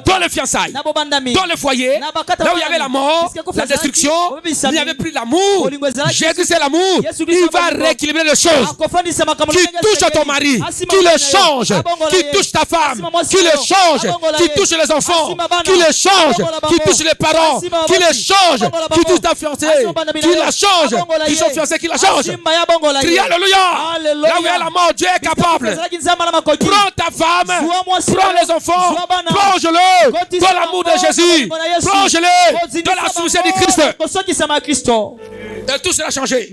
dans les fiançailles, dans le foyer, là où il y avait la mort, la destruction, il n'y avait plus l'amour. Jésus c'est l'amour. Il va rééquilibrer les choses. Qui touche ton mari, qui le change. Qui touche ta femme, qui le change. Qui touche les enfants, qui le change. Qui touche les parents, qui le change. Qui touche ta fiancée, qui la change. Qui sont fiancés, qui la change. Crie Alléluia. Là où il y a la mort, Dieu est capable. Prends ta femme, prends les enfants, plonge-le dans l'amour de Jésus. Plonge-le dans la soumission de Christ. Et tout sera changé.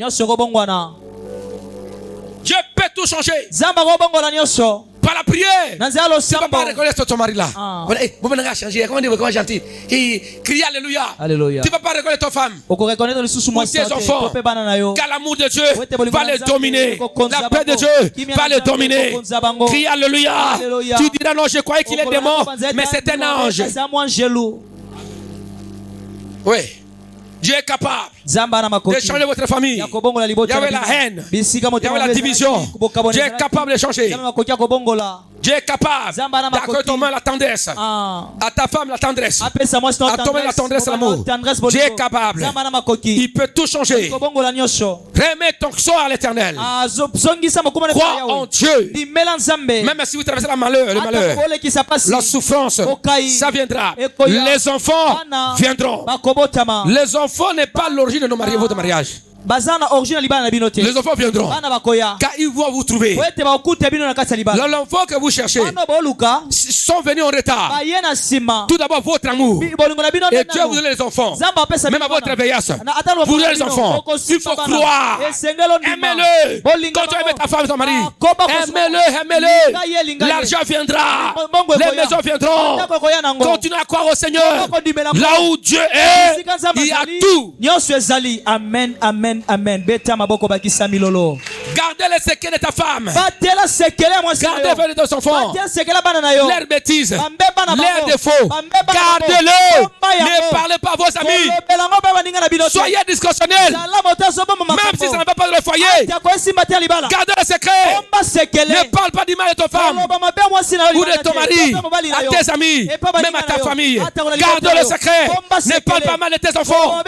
Dieu peut tout changer. Par la prière. Tu ne vas pas reconnaître ton mari là. Comment gentil. Crie Alléluia. Tu ne vas pas reconnaître ton femme. Ou tes enfants. Car l'amour de Dieu va les dominer. La paix de Dieu va les dominer. Crie Alléluia. Tu diras non, je croyais qu'il est démon, mais c'est un ange. Oui. Dieu est capable de changer votre famille. Il y avait la haine, il y avait la division. Dieu est capable de changer. Dieu est capable d'accorder ton main la tendresse, à ta femme la tendresse, à ton main la tendresse, l'amour. Dieu est capable. Il peut tout changer. Remets ton sort à l'Éternel. Crois en Dieu. Même si vous traversez le malheur, la souffrance, ça viendra. Les enfants viendront. Les enfants n'est pas l'origine de nos mariages, votre mariage. Les enfants viendront car ils vont vous trouver. L'enfant que vous cherchez sont venus en retard. Tout d'abord votre amour. Et Dieu vous donne les enfants. Même à votre vieillesse, vous donnez les enfants. Il faut croire. Aimez-le. Quand tu aimes ta femme, ton mari, aimez-le. L'argent viendra. Les maisons viendront. Continuez à croire au Seigneur. Là où Dieu est, il y a tout. Amen, amen. Amen. Gardez les secrets de ta femme. Gardez les de son enfant. Leurs bêtises, leurs défauts. Gardez-le. Ne parlez pas à vos amis. Soyez discretionnels. Même si ça ne va pas dans le foyer. Gardez les secrets. Ne parle pas du mal de ta femme ou de ton mari, à tes amis, même à ta famille. Gardez le secret. Ne parle pas mal de tes enfants.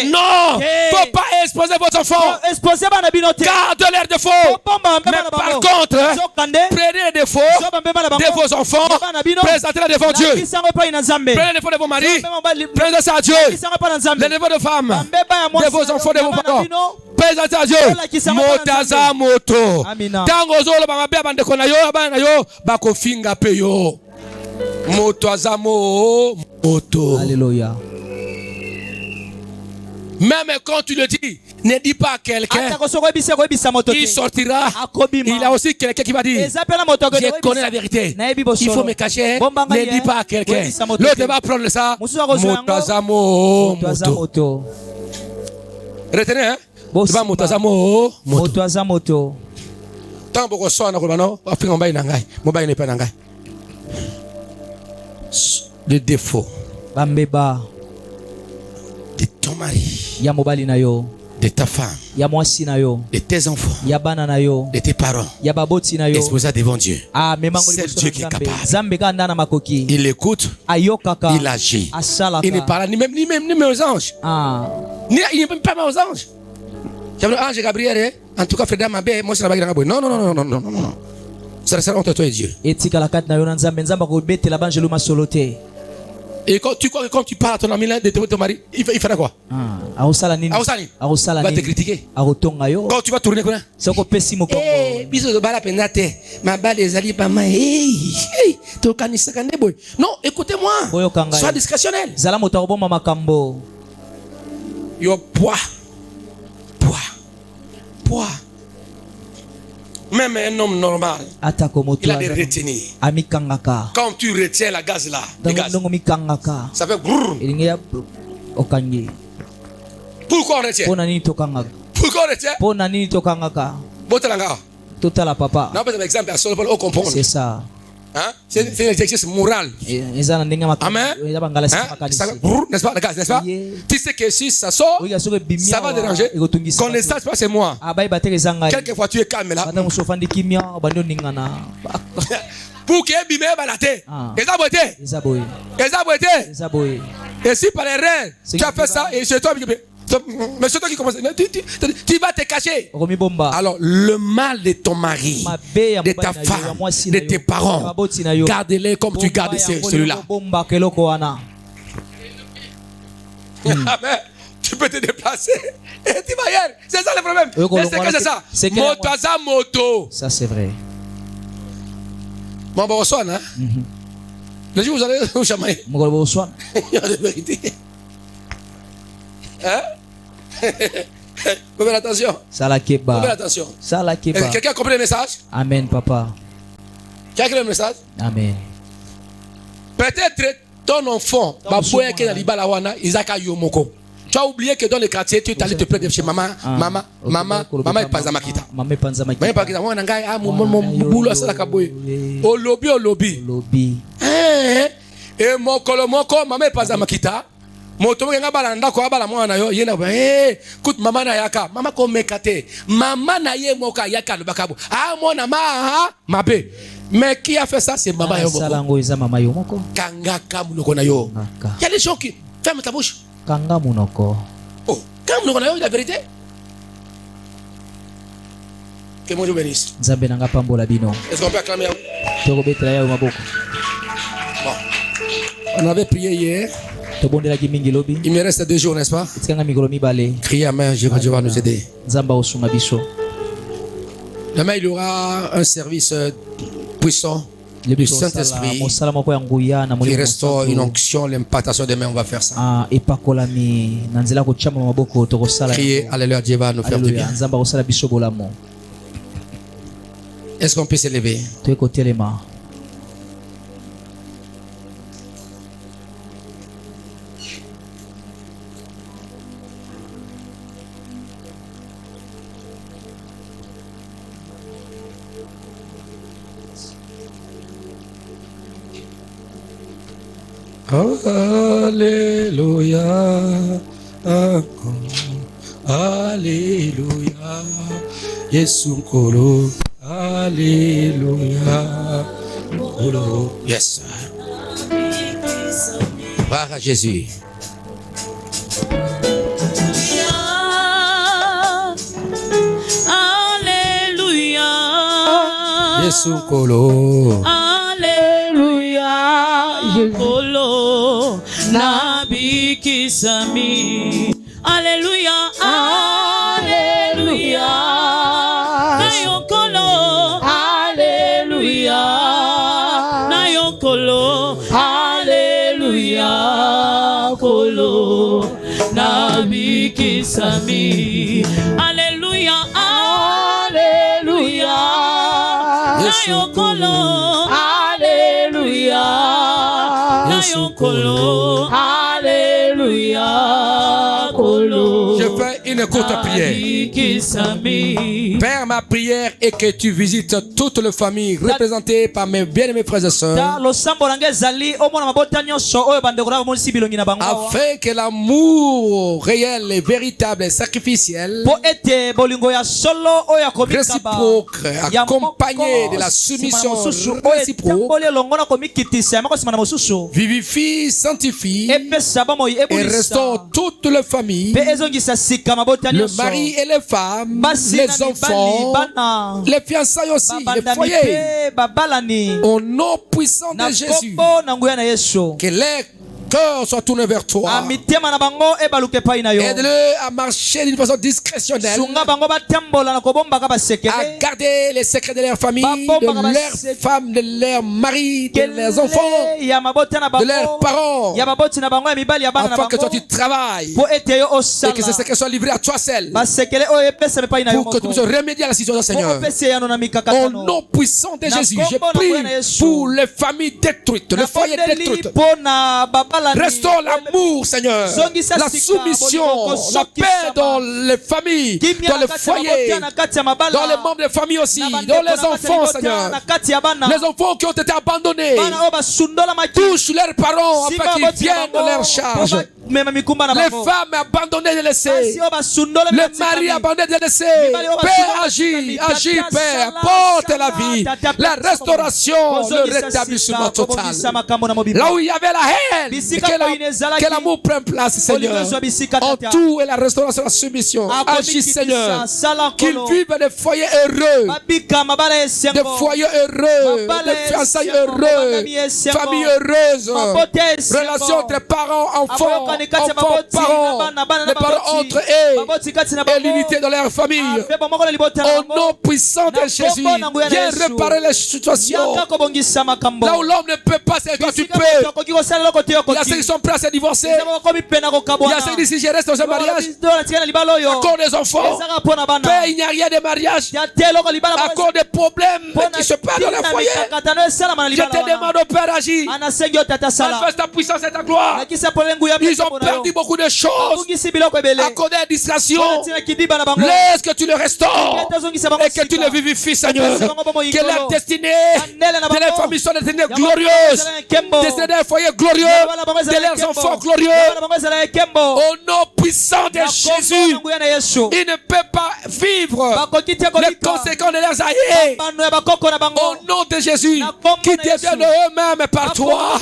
Non. Faut pas exposer vos enfants. Gardez leurs défauts. Mais par contre, prenez les défauts de vos enfants. Présentez-les devant Dieu. Prenez les défauts de vos maris. Prenez ça à Dieu. Les défauts de femmes, de vos enfants, de vos parents. Présentez à Dieu. Motaza moto. Tango zolo bamabe bandeko na yo abana na yo bakofinga pe yo. Motaza moto. Alléluia. Même quand tu le dis, ne dis pas à quelqu'un. Il sortira. Il y a aussi quelqu'un qui va dire, je connais la vérité. Il faut me cacher. Ne dis pas à quelqu'un. L'autre va prendre ça. Moto. Retenez, hein? Moto. Tant beaucoup soin na kolano, afin on baille nangai. Mon baille n'est pas nangai. Le défaut. Bambeba. De ton mari, ya mobali na yo, de ta femme, ya mwasi na yo, de tes enfants, ya bana na yo, de tes parents, ya baboti na yo, exposé devant Dieu. C'est Dieu qui est capable. Zambe kanda na makoki. Il écoute, ayokaka, il agit. Asalaka. Il ne parle ni même aux anges. Il n'est même pas aux anges. Ange Gabriel, en tout cas, Freda Mabé, moi c'est la bague. Non. Ça sera entre toi et Dieu. Etika la kat na yo na Nzambe ko bete la banjelu masolote. Et quand tu parles à ton ami là, de ton mari, il fera quoi? Il va te critiquer. Quand tu vas tourner quoi? Biso de bala pendate, ma balle est allée pas mal. Non, écoutez-moi. Sois discrétionnel. Yo poids. Même un homme normal, il a des retenues. Quand tu retiens la gaz là, ça fait brrr. Pourquoi on retient? Pourquoi on retient? C'est ça. Hein? C'est un exercice moral. Amen. Hein? N'est-ce pas? Tu sais que si ça sort, ça va déranger. Connaissance, c'est moi. Quelquefois tu es calme là. Pour qu'il y ait bimé balaté. Et si par erreur, tu as fait ça et c'est toi qui commence. Tu vas te cacher. Alors, le mal de ton mari, de ta femme, de tes parents, garde-les comme tu gardes celui-là. Amen. Tu peux te déplacer et tu vas ailleurs. C'est ça le problème. C'est ça. Moto. Ça, c'est vrai. Bon, on reçoit, hein? Le jour où vous allez au Jamaïque, il y a des vérités. Hein? Faut faire attention. Quelqu'un a compris le message? Amen, papa. Qui a compris le message? Amen. Peut-être ton enfant, tu as oublié que dans le quartier, tu es allé te plaindre chez maman. Maman est pas Zamakita. Maman est pas Zamakita. Au lobby. Et mon colomoko, maman est pas Zamakita. Moto nga balanda ko abala mwana yo yena ba kut mama na yaka mama ko mekate mama na ye moka yaka le bakabo mona mabe mais qui a fait ça c'est mama yo moko kanga kamunoko na yo il y a des gens qui ferment ta bouche kanga munoko kamunoko na yo la vérité que moi je bénisse nzambe nanga pambola bino est-ce qu'on peut acclamer toko betela ya maboko on avait prié hier. Il me reste 2 jours, n'est-ce pas? Criez Amen, Dieu va nous aider. Demain, il y aura un service puissant du Saint-Esprit qui restaure une onction, l'impactation. Demain, on va faire ça. Criez Alléluia, Dieu va nous faire du bien. Est-ce qu'on peut s'élever? Alléluia, Alléluia, Yesu Kolo, Alléluia, Kolo. Yes. Gloire à Jésus. Alléluia, Yesu Kolo. Kolo Nabi Kisami. Alléluia, Alléluia. Nayon Kolo. Alléluia. Nayon Kolo. Alléluia. Kolo Nabi Kisami. Alléluia, Alléluia. Nayon Kolo. Kolo, Alléluia, Kolo. Je fais une courte prière. Père, ma prière est que tu visites toute la famille représentée par mes bien-aimés frères et sœurs, afin que l'amour réel et véritable et sacrificiel, réciproque, accompagné de la soumission réciproque, vivifie, sanctifie et restaure toute la famille, le mari et les femmes, les enfants, les fiançailles aussi, les foyers. Au nom puissant de Jésus, que les cœur soit tourné vers toi. Aide-le à marcher d'une façon discrétionnelle, à garder les secrets de leur famille, de leurs femmes, de leurs maris, de leurs enfants, de leurs parents, afin que toi tu travailles et que ces secrets soient livrés à toi seul, pour que tu puisses remédier à la situation, Seigneur. Au nom puissant de Jésus, je prie pour les familles détruites, les foyers détruits, Restaure l'amour, Seigneur. La soumission, la paix dans les familles, dans les foyers, dans les membres des familles aussi, dans les enfants, Seigneur. Les enfants qui ont été abandonnés, touche leurs parents afin qu'ils viennent de leur charge. Les femmes abandonnées de laisser, les maris abandonnés de laisser. Père, agis, Père, porte la vie, la restauration, le rétablissement total. Là où il y avait la haine, que l'amour prenne place, Seigneur. En tout, et la restauration, la soumission. Agis, Seigneur. Qu'ils vivent des foyers heureux, des foyers heureux, des fiançailles heureux, familles heureuses, relations entre parents, enfants, parents, les parents entre eux, et l'unité dans leur famille. Au nom puissant de Jésus, viens réparer les situations. Là où l'homme ne peut pas, c'est toi tu peux. Il y a ceux qui sont prêts à se divorcer. Il y a ceux qui disent si je reste dans un mariage, à cause des enfants, Père, il n'y a rien de mariage, à cause des problèmes qui se passent dans le foyer. Je te demande au Père d'agir. Manifeste ta puissance et ta gloire. Ils ont perdu beaucoup de choses à cause des distractions. Laisse que tu le restaures et que tu le vivifies, Seigneur. Que la destinée de la famille soit une destinée glorieuse, destinée d'un foyer glorieux, de leurs enfants glorieux. Au nom puissant de Jésus, ils ne peuvent pas vivre les conséquences de leurs aïeux. Au nom de Jésus, qui deviennent eux-mêmes par toi.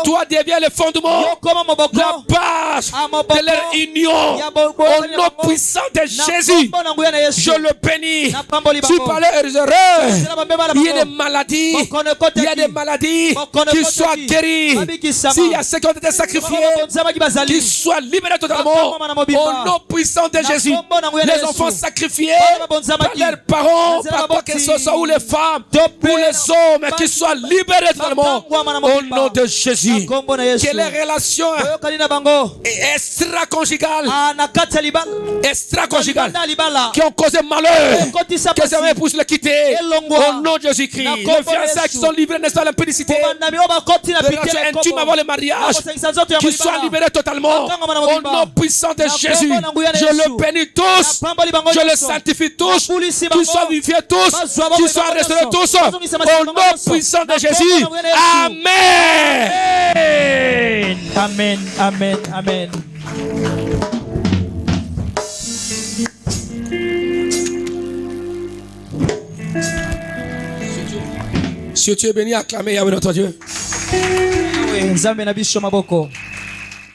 Toi deviens le fondement, la base de leur union. Au nom puissant de Jésus, je le bénis. Tu parlais heureux. Il y a des maladies, qui soient guéries. S'il y a ceux qui ont été sacrifiés, qu'ils soient libérés totalement. Au nom puissant de Jésus, les enfants sacrifiés par leurs parents, par quoi que ce soit, ou les femmes, ou les hommes, qu'ils soient libérés totalement. Au nom de Jésus, que les relations extra-conjugales qui ont causé malheur, que ça épouse le quitter. Au nom de Jésus-Christ, les fiançailles qui sont livrés n'est-ce pas l'impudicité, les relations intimes avant le mariage, qui soient libérés totalement. Au nom puissant de Jésus, je le bénis tous, je le sanctifie tous, qu'ils soient vivifiés tous, qu'ils soient restaurés tous. Au nom puissant de Jésus, Amen. Amen, amen, amen. Si tu es béni, acclamez Yahweh notre Dieu. Nzambe na biso maboko.